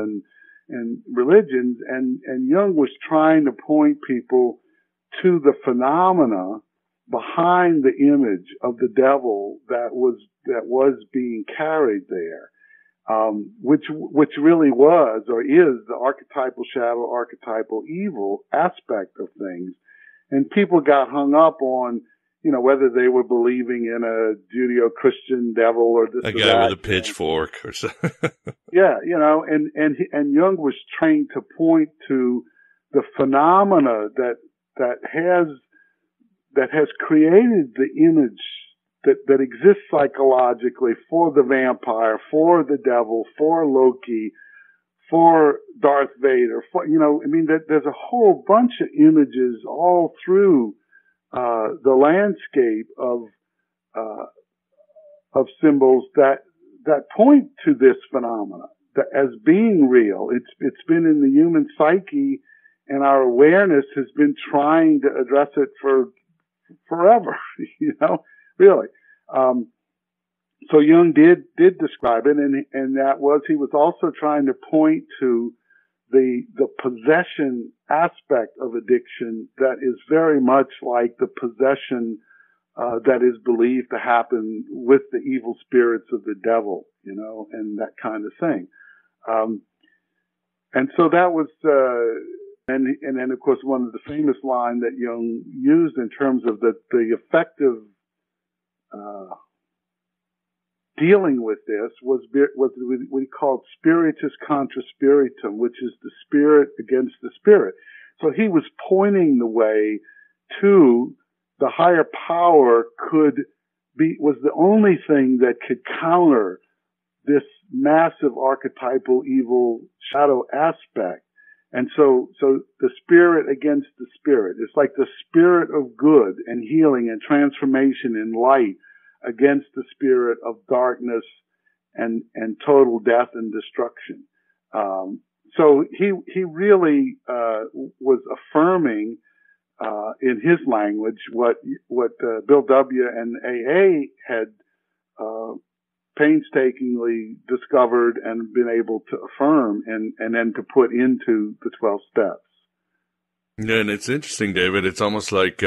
and religions, and Jung was trying to point people to the phenomena behind the image of the devil that was being carried there, which really was or is the archetypal shadow, archetypal evil aspect of things. And people got hung up on, whether they were believing in a Judeo-Christian devil or this a or guy that. with a pitchfork or something. Yeah, and Jung was trained to point to the phenomena that has created the image that exists psychologically for the vampire, for the devil, for Loki, for Darth Vader, there's a whole bunch of images all through the landscape of symbols that point to this phenomena as being real. It's been in the human psyche, and our awareness has been trying to address it for forever, really. So Jung did describe it, and that was, he was also trying to point to the possession aspect of addiction that is very much like the possession that is believed to happen with the evil spirits of the devil, and that kind of thing. And so that was, and then of course one of the famous lines that Jung used in terms of the effective dealing with this was what we called spiritus contra spiritum, which is the spirit against the spirit. So he was pointing the way to the higher power was the only thing that could counter this massive archetypal evil shadow aspect. And so the spirit against the spirit. It's like the spirit of good and healing and transformation and light against the spirit of darkness and total death and destruction. So he really was affirming in his language what Bill W. and AA had painstakingly discovered and been able to affirm and then to put into the 12 steps. Yeah, and it's interesting, David. It's almost like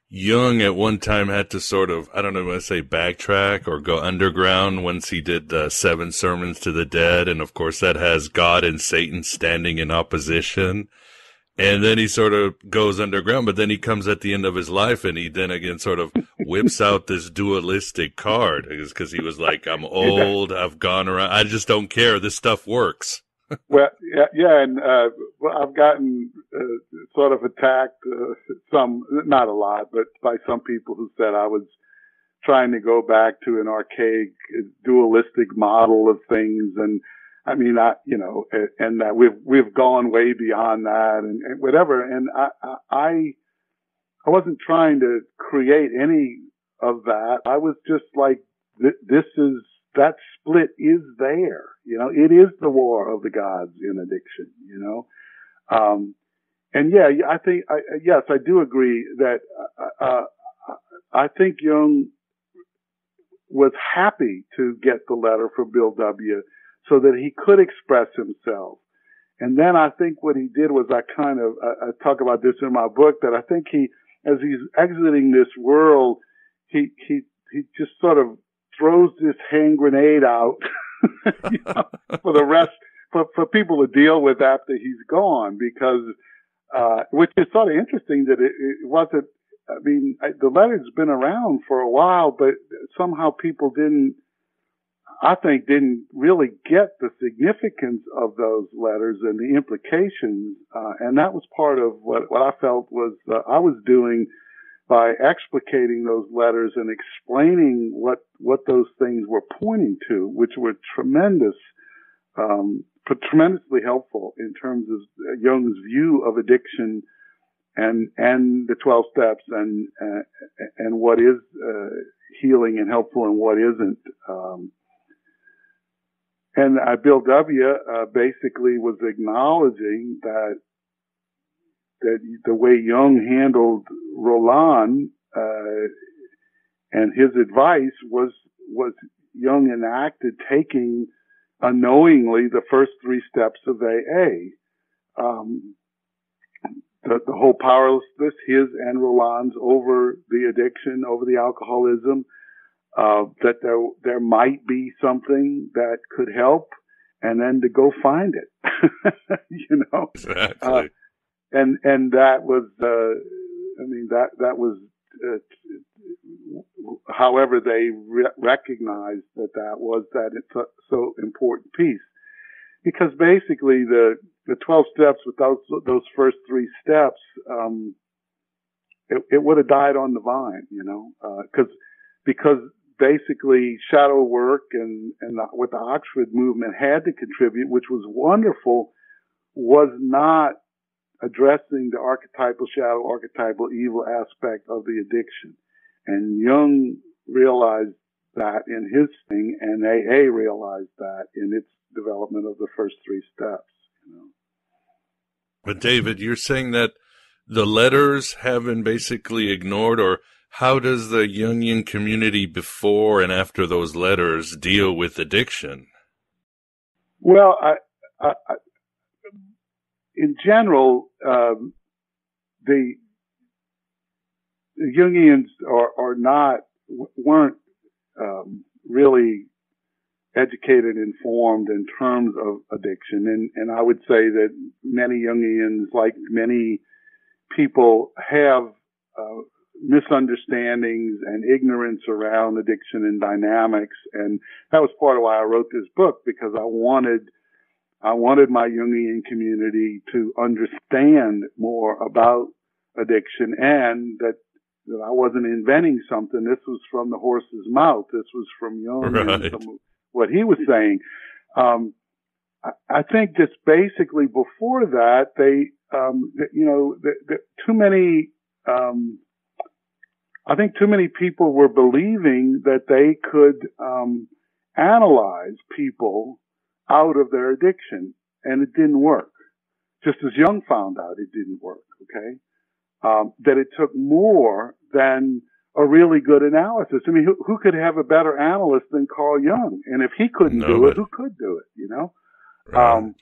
Jung at one time had to sort of, I don't know what to say, backtrack or go underground once he did the 7 Sermons to the Dead. And of course that has God and Satan standing in opposition. And then he sort of goes underground, but then he comes at the end of his life and he then again sort of whips out this dualistic card because he was like, I'm old, I've gone around, I just don't care, this stuff works. Well, yeah, and I've gotten sort of attacked, some, not a lot, but by some people who said I was trying to go back to an archaic dualistic model of things, and I mean, and that we've gone way beyond that, and whatever. And I wasn't trying to create any of that. I was just like, that split is there. It is the war of the gods in addiction, and yeah, I think, yes, I do agree that, I think Jung was happy to get the letter from Bill W. so that he could express himself. And then I think what he did was, I talk about this in my book, that I think as he's exiting this world, he just sort of throws this hand grenade out for the rest, for people to deal with after he's gone, because, which is sort of interesting that it wasn't, I mean, the letter's been around for a while, but somehow people didn't really get the significance of those letters and the implications. And that was part of what I felt was, I was doing by explicating those letters and explaining what those things were pointing to, which were tremendously helpful in terms of Jung's view of addiction and the 12 steps and what is healing and helpful and what isn't. And Bill W. Basically was acknowledging that the way Jung handled Roland and his advice was Jung enacted taking unknowingly the first 3 steps of AA. The whole powerlessness, his and Roland's, over the addiction, over the alcoholism, that there might be something that could help, and then to go find it. You know, exactly. And that was, that was, however they recognized that was that it's a so important piece, because basically the 12 steps without those first 3 steps, it would have died on the vine, you know, because basically shadow work and what the Oxford movement had to contribute, which was wonderful, was not addressing the archetypal shadow, archetypal evil aspect of the addiction. And Jung realized that in his thing, and AA realized that in its development of the first 3 steps, you know. But David, you're saying that the letters have been basically ignored, or how does the Jungian community before and after those letters deal with addiction? Well, I in general, the Jungians weren't really educated, informed in terms of addiction, and I would say that many Jungians, like many people, have misunderstandings and ignorance around addiction and dynamics, and that was part of why I wrote this book, because I wanted my Jungian community to understand more about addiction, and that I wasn't inventing something. This was from the horse's mouth. This was from Jung, right, and what he was saying. I think just basically before that, I think too many people were believing that they could analyze people out of their addiction, and it didn't work. Just as Jung found out, it didn't work. Okay, that it took more than a really good analysis. I mean, who could have a better analyst than Carl Jung? And if he couldn't do it, who could do it? You know. Right.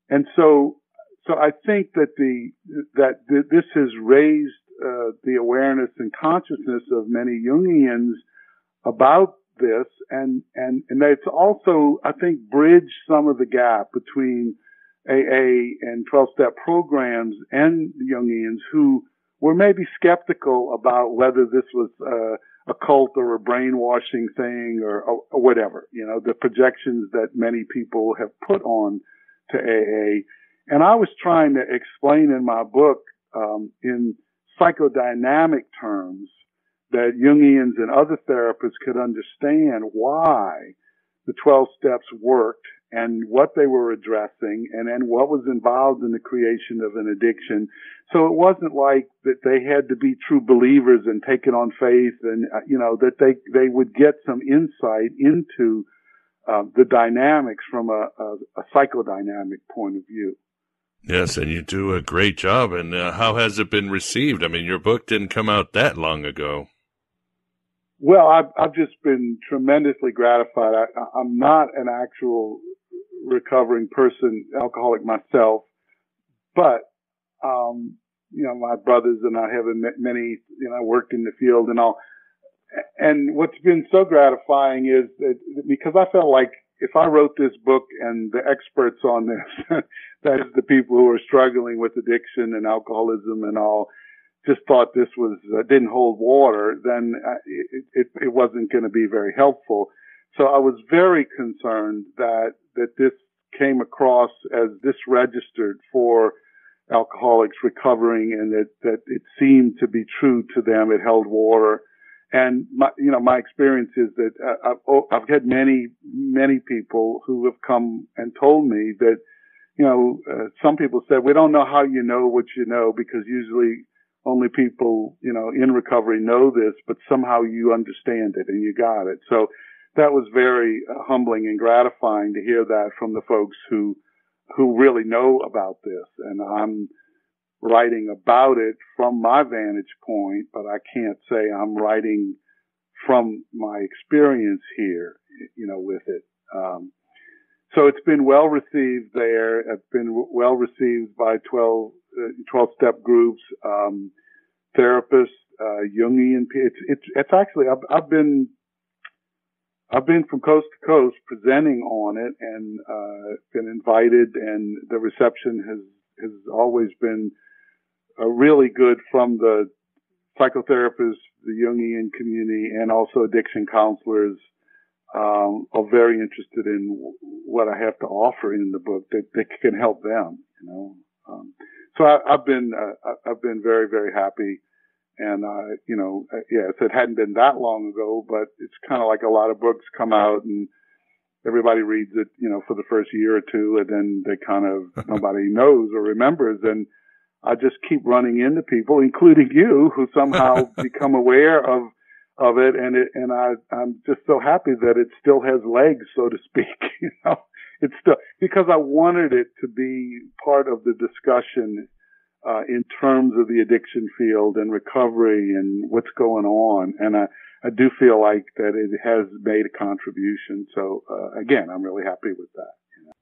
And so I think that this has raised the awareness and consciousness of many Jungians about this, and it's also, I think, bridged some of the gap between AA and 12-step programs and the Jungians, who were maybe skeptical about whether this was a cult or a brainwashing thing or whatever, you know, the projections that many people have put on to AA. And I was trying to explain in my book, in psychodynamic terms, that Jungians and other therapists could understand why the 12 steps worked and what they were addressing, and then what was involved in the creation of an addiction. So it wasn't like that they had to be true believers and take it on faith, and that they would get some insight into the dynamics from a psychodynamic point of view. Yes, and you do a great job. And how has it been received? I mean, your book didn't come out that long ago. Well, I've just been tremendously gratified. I'm not an actual recovering person, alcoholic myself, but my brothers and I have many, worked in the field and all. And what's been so gratifying is that, because I felt like if I wrote this book and the experts on this, that is the people who are struggling with addiction and alcoholism and all, just thought this was didn't hold water, then it wasn't going to be very helpful. So I was very concerned that this came across as disregistered for alcoholics recovering, and that it seemed to be true to them. It held water. And my experience is that I've had many people who have come and told me that, some people said, we don't know how you know what you know, because usually only people, in recovery know this, but somehow you understand it and you got it. So that was very humbling and gratifying to hear that from the folks who really know about this. And I'm writing about it from my vantage point, but I can't say I'm writing from my experience here, with it. So it's been well received there. It's been well received by 12-step groups, therapists, Jungian. It's actually, I've been from coast to coast presenting on it and, been invited, and the reception has always been really good from the psychotherapists, the Jungian community, and also addiction counselors, are very interested in what I have to offer in the book that can help them, So I've been very, very happy. And, yes, it hadn't been that long ago, but it's kind of like a lot of books come out and everybody reads it, for the first year or two, and then they kind of, nobody knows or remembers. And I just keep running into people, including you, who somehow become aware of it. And I'm just so happy that it still has legs, so to speak. It's still, because I wanted it to be part of the discussion, in terms of the addiction field and recovery and what's going on. And I do feel like that it has made a contribution. So, again, I'm really happy with that.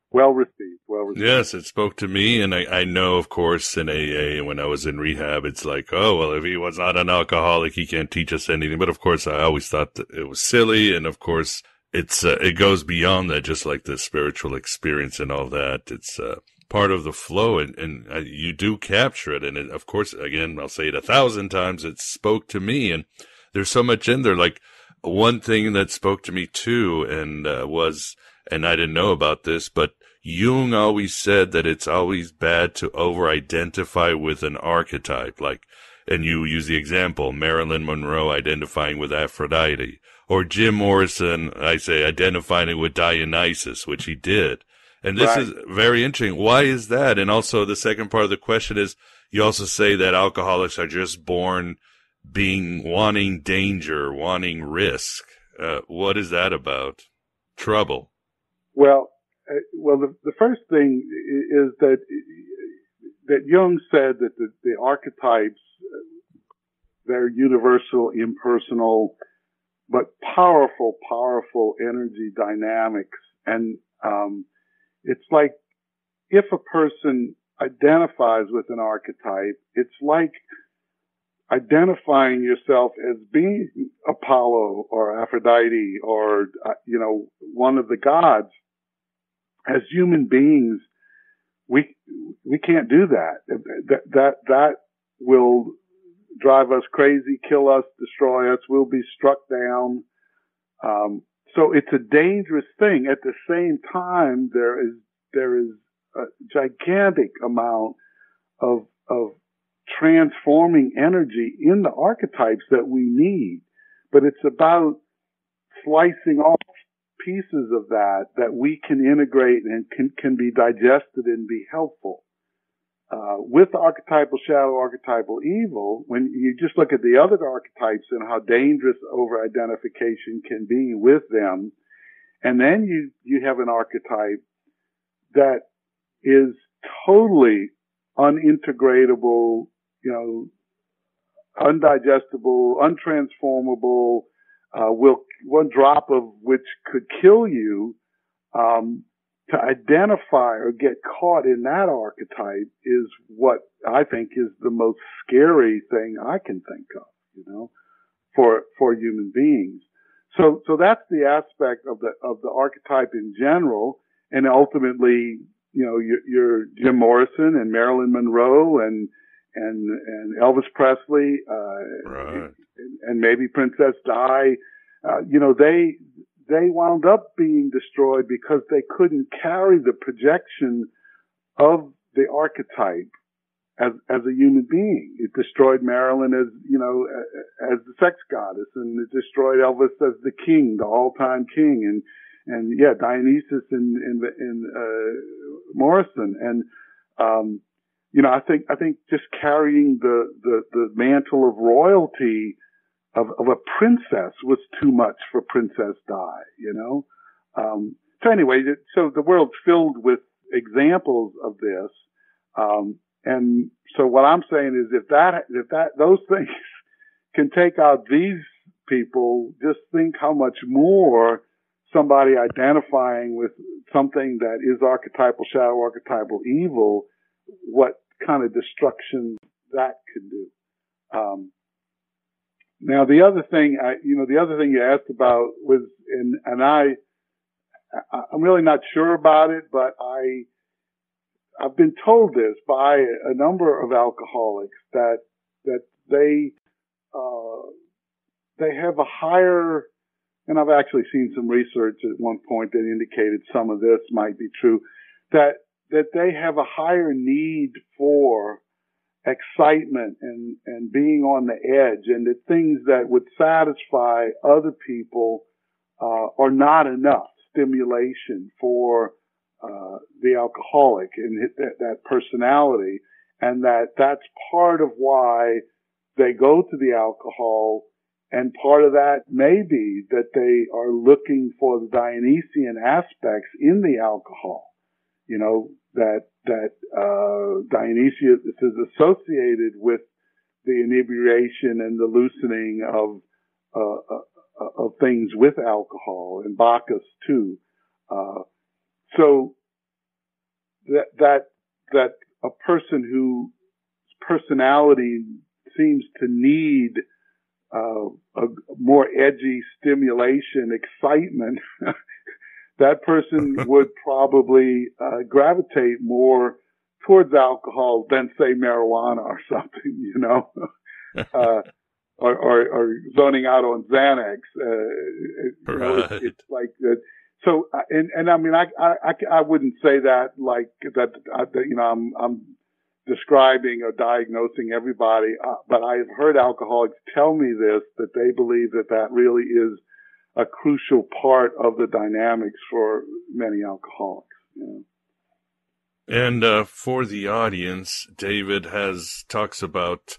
Well received. Yes, it spoke to me, and I know, of course, in AA, when I was in rehab, it's like, oh, well, if he was not an alcoholic, he can't teach us anything. But of course, I always thought that it was silly, and of course, it goes beyond that, just like the spiritual experience and all that. It's part of the flow, and you do capture it. And of course, again, I'll say it 1,000 times, it spoke to me, and there's so much in there. Like, one thing that spoke to me too, and I didn't know about this, but Jung always said that it's always bad to over-identify with an archetype. Like, and you use the example, Marilyn Monroe identifying with Aphrodite, or Jim Morrison, I say, identifying with Dionysus, which he did. And this is very interesting. Why is that? And also the second part of the question is, you also say that alcoholics are just born wanting danger, wanting risk. What is that about? Trouble. Well, the first thing is that Jung said that the archetypes, they're universal, impersonal, but powerful energy dynamics. And it's like if a person identifies with an archetype, it's like identifying yourself as being Apollo or Aphrodite or, one of the gods. As human beings, we can't do that. That will drive us crazy, kill us, destroy us. We'll be struck down. So it's a dangerous thing. At the same time, there is a gigantic amount of transforming energy in the archetypes that we need. But it's about slicing off pieces of that we can integrate and can be digested and be helpful. With archetypal shadow, archetypal evil, when you just look at the other archetypes and how dangerous over-identification can be with them, and then you have an archetype that is totally unintegratable, undigestible, untransformable, one drop of which could kill you, to identify or get caught in that archetype is what I think is the most scary thing I can think of, for human beings. So that's the aspect of the archetype in general. And ultimately, your Jim Morrison and Marilyn Monroe and Elvis Presley, and maybe Princess Di, they wound up being destroyed because they couldn't carry the projection of the archetype as a human being. It destroyed Marilyn as the sex goddess, and it destroyed Elvis as the king, the all-time king, and Dionysus and Morrison. And I think just carrying the mantle of royalty of a princess was too much for Princess Di, So anyway, so the world's filled with examples of this. And so what I'm saying is if those things can take out these people, just think how much more somebody identifying with something that is archetypal shadow, archetypal evil, what kind of destruction that could do. Now the other thing, you asked about was, and I'm really not sure about it, but I've been told this by a number of alcoholics that they have a higher, and I've actually seen some research at one point that indicated some of this might be true, that they have a higher need for excitement and being on the edge, and that things that would satisfy other people are not enough stimulation for the alcoholic and that personality, and that's part of why they go to the alcohol. And part of that may be that they are looking for the Dionysian aspects in the alcohol. That Dionysius is associated with the inebriation and the loosening of things with alcohol, and Bacchus too. So that a person whose personality seems to need a more edgy stimulation, excitement, that person would probably gravitate more towards alcohol than, say, marijuana or something, or zoning out on Xanax. Right. It's like that. So, and I mean, I wouldn't say that like that, I'm describing or diagnosing everybody, but I've heard alcoholics tell me this, that they believe that really is a crucial part of the dynamics for many alcoholics. And for the audience, David talks about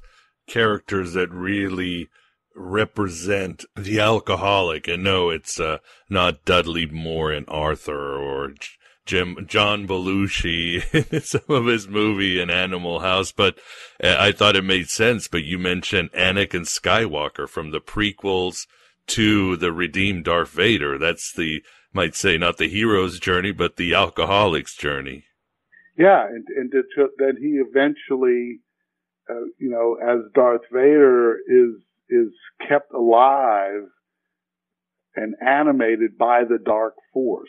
characters that really represent the alcoholic. And no, it's not Dudley Moore and Arthur or John Belushi in some of his movie in Animal House, but I thought it made sense. But you mentioned Anakin Skywalker from the prequels to the redeemed Darth Vader. That's might say not the hero's journey, but the alcoholic's journey. Yeah, and then he eventually, as Darth Vader is kept alive and animated by the dark force,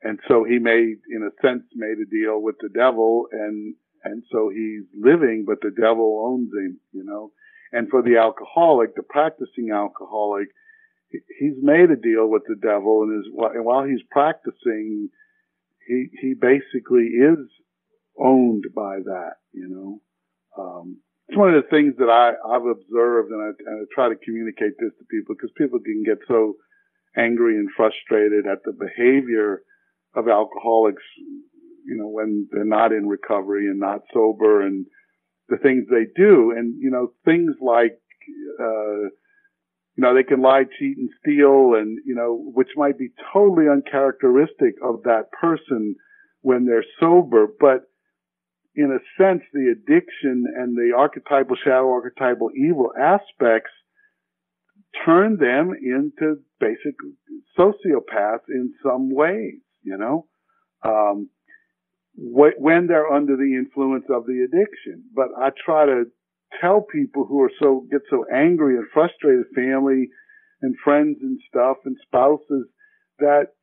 and so he in a sense, made a deal with the devil, and so he's living, but the devil owns him, And for the alcoholic, the practicing alcoholic, he's made a deal with the devil, and while he's practicing, he basically is owned by that, It's one of the things that I've observed, and I try to communicate this to people, because people can get so angry and frustrated at the behavior of alcoholics, when they're not in recovery and not sober, and the things they do, and things like they can lie, cheat, and steal, and which might be totally uncharacteristic of that person when they're sober, but in a sense, the addiction and the archetypal shadow, archetypal evil aspects turn them into basic sociopaths in some ways, when they're under the influence of the addiction. But I try to tell people who get so angry and frustrated, family and friends and stuff and spouses, that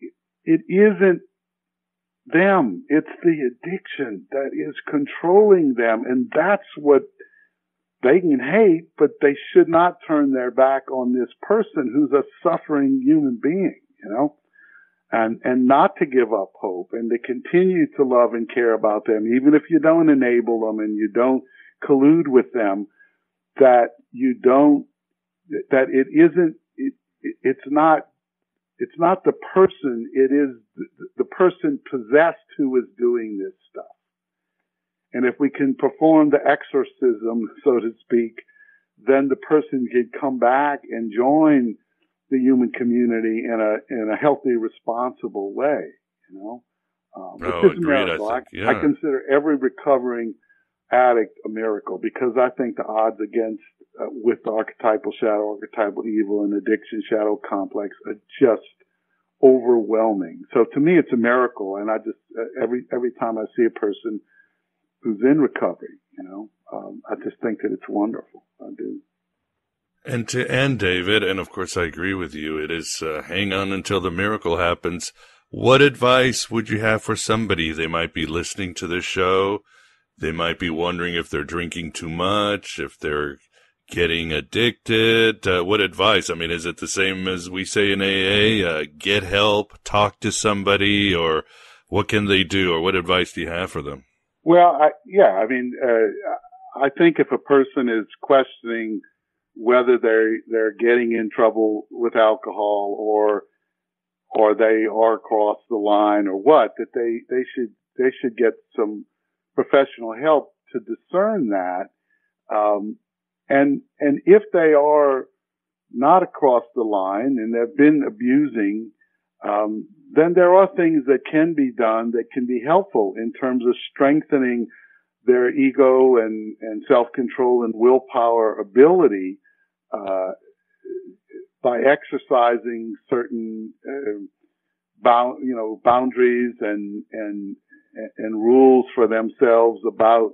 it isn't them. It's the addiction that is controlling them. And that's what they can hate, but they should not turn their back on this person who's a suffering human being, and not to give up hope, and to continue to love and care about them, even if you don't enable them and you don't collude with them, it's not the person, it is the person possessed who is doing this stuff. And if we can perform the exorcism, so to speak, then the person could come back and join the human community in a healthy, responsible way, you know. Which is a agreed, miracle. I think, yeah. I consider every recovering addict a miracle, because I think the odds against with the archetypal shadow, archetypal evil, and addiction shadow complex are just overwhelming. So to me, it's a miracle, and I just every time I see a person who's in recovery, you know, I just think that it's wonderful. I do. And to end, David, and of course I agree with you, it is hang on until the miracle happens. What advice would you have for somebody? They might be listening to this show. They might be wondering if they're drinking too much, if they're getting addicted. What advice? I mean, is it the same as we say in AA? Get help, talk to somebody, or what can they do, or what advice do you have for them? Well, I think if a person is questioning whether they're getting in trouble with alcohol or they are across the line or what, that they should get some professional help to discern that. And if they are not across the line and they've been abusing, then there are things that can be done that can be helpful in terms of strengthening their ego and self-control and willpower ability, by exercising certain, boundaries and rules for themselves about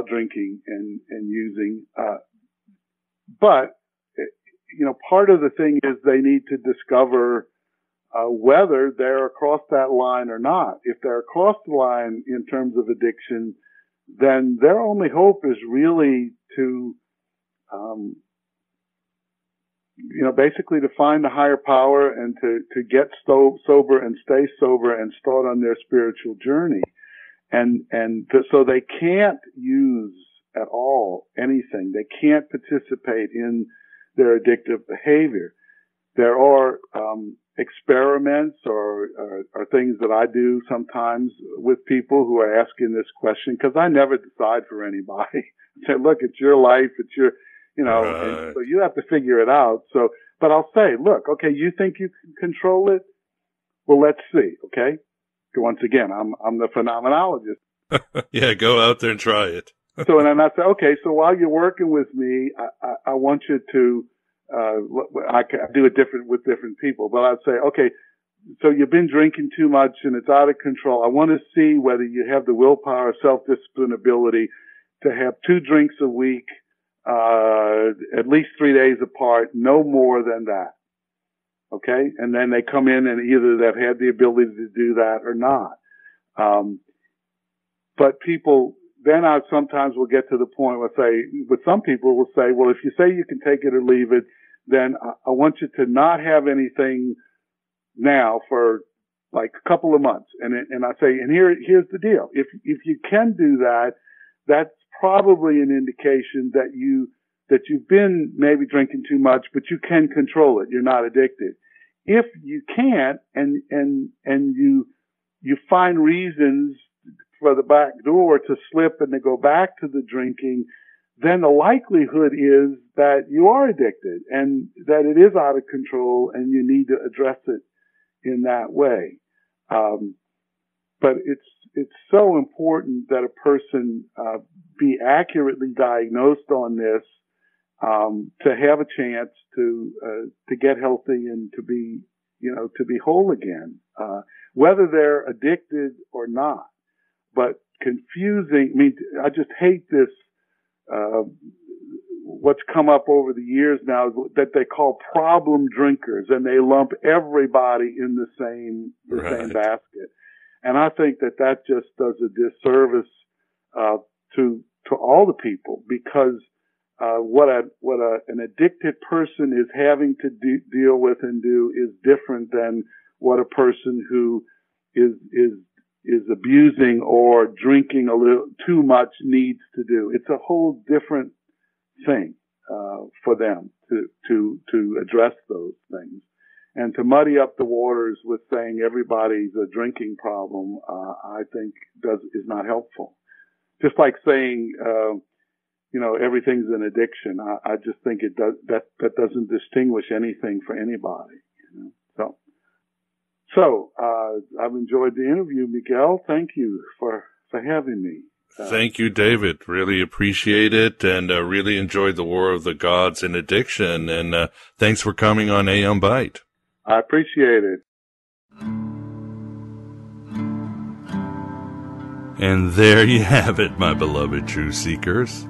drinking and using. But, part of the thing is they need to discover whether they're across that line or not. If they're across the line in terms of addiction, then their only hope is really to, basically to find the higher power and to get sober and stay sober and start on their spiritual journey. So they can't use at all anything. They can't participate in their addictive behavior. There are experiments or things that I do sometimes with people who are asking this question, because I never decide for anybody. I say, look, it's your life, it's your, and so you have to figure it out. So, but I'll say, look, okay, you think you can control it? Well, let's see, okay? Once again, I'm the phenomenologist. Yeah, go out there and try it. So, and then I say, okay, so while you're working with me, I want you to, I do it with different people, but I'd say, okay, so you've been drinking too much and it's out of control. I want to see whether you have the willpower, self-discipline ability to have 2 drinks a week, at least 3 days apart, no more than that. Okay? And then they come in and either they've had the ability to do that or not. But people, then I sometimes will get to the point where some people will say, well, if you say you can take it or leave it, then I want you to not have anything now for like a couple of months. And I say, and here's the deal. If you can do that, that's probably an indication that you've been maybe drinking too much, but you can control it. You're not addicted. If you can't and you find reasons for the back door to slip and to go back to the drinking, then the likelihood is that you are addicted and that it is out of control and you need to address it in that way. But it's so important that a person be accurately diagnosed on this, to have a chance to get healthy and to be whole again, whether they're addicted or not. But confusing, I just hate this, what's come up over the years now that they call problem drinkers, and they lump everybody in the same basket. And I think that just does a disservice, to all the people, because, what an addicted person is having to deal with and do is different than what a person who is abusing or drinking a little too much needs to do. It's a whole different thing, for them to address those things. And to muddy up the waters with saying everybody's a drinking problem, I think is not helpful. Just like saying, everything's an addiction. I just think that doesn't distinguish anything for anybody. So I've enjoyed the interview, Miguel. Thank you for having me. Thank you, David. Really appreciate it, and really enjoyed the War of the Gods and Addiction. And thanks for coming on Aeon Byte. I appreciate it. And there you have it, my beloved truth seekers.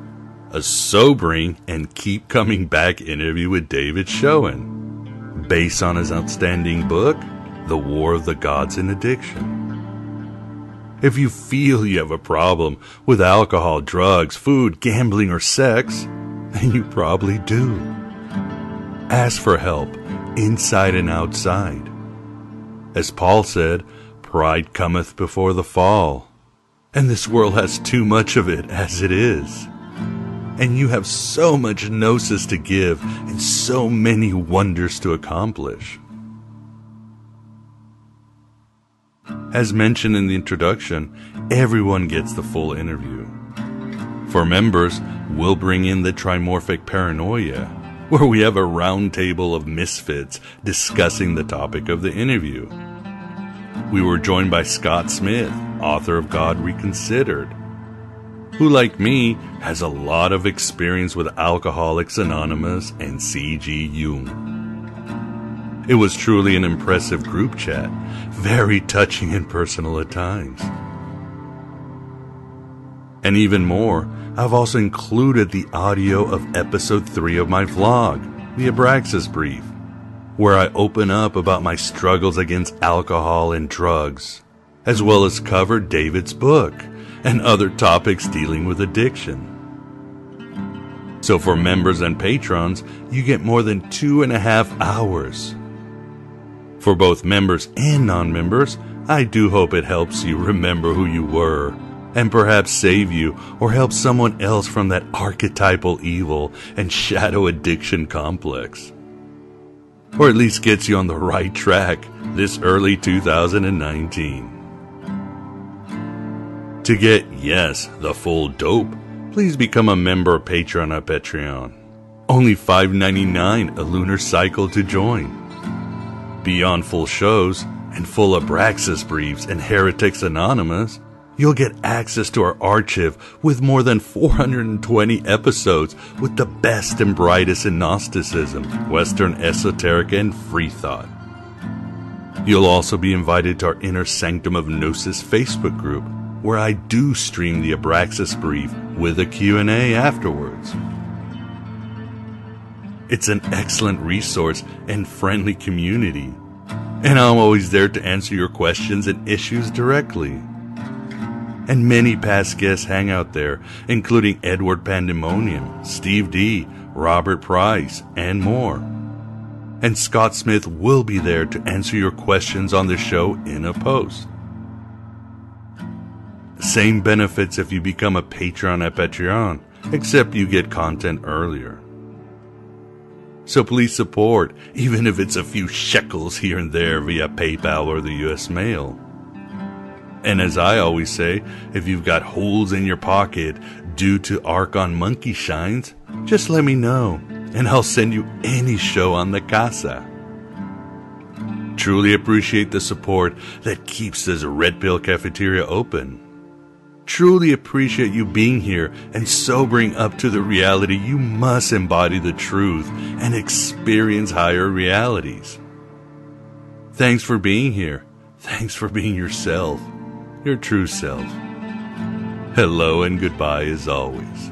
A sobering and keep coming back interview with David Schoen, based on his outstanding book, The War of the Gods and Addiction. If you feel you have a problem with alcohol, drugs, food, gambling, or sex, then you probably do. Ask for help, inside and outside. As Paul said, pride cometh before the fall. And this world has too much of it as it is. And you have so much gnosis to give and so many wonders to accomplish. As mentioned in the introduction, everyone gets the full interview. For members, we'll bring in the Trimorphic Paranoia, where we have a round table of misfits discussing the topic of the interview. We were joined by Scott Smith, author of God Reconsidered, who, like me, has a lot of experience with Alcoholics Anonymous and CG Jung. It was truly an impressive group chat, very touching and personal at times. And even more, I've also included the audio of episode 3 of my vlog, The Abraxas Brief, where I open up about my struggles against alcohol and drugs, as well as cover David's book and other topics dealing with addiction. So for members and patrons, you get more than 2.5 hours. For both members and non-members, I do hope it helps you remember who you were, and perhaps save you or help someone else from that archetypal evil and shadow addiction complex. Or at least gets you on the right track this early 2019. To get, the full dope, please become a member or patron at Patreon. Only $5.99 a lunar cycle to join. Beyond full shows and full Abraxas Briefs and Heretics Anonymous, you'll get access to our archive with more than 420 episodes with the best and brightest in Gnosticism, Western esoteric, and free thought. You'll also be invited to our Inner Sanctum of Gnosis Facebook group, where I do stream the Abraxas Brief with a Q&A afterwards. It's an excellent resource and friendly community, and I'm always there to answer your questions and issues directly. And many past guests hang out there, including Edward Pandemonium, Steve D., Robert Price, and more. And Scott Smith will be there to answer your questions on the show in a post. Same benefits if you become a patron at Patreon, except you get content earlier. So please support, even if it's a few shekels here and there via PayPal or the US mail. And as I always say, if you've got holes in your pocket due to Archon monkey shines, just let me know, and I'll send you any show on the casa. Truly appreciate the support that keeps this Red Pill Cafeteria open. Truly appreciate you being here and sobering up to the reality you must embody the truth and experience higher realities. Thanks for being here. Thanks for being yourself, your true self. Hello and goodbye as always.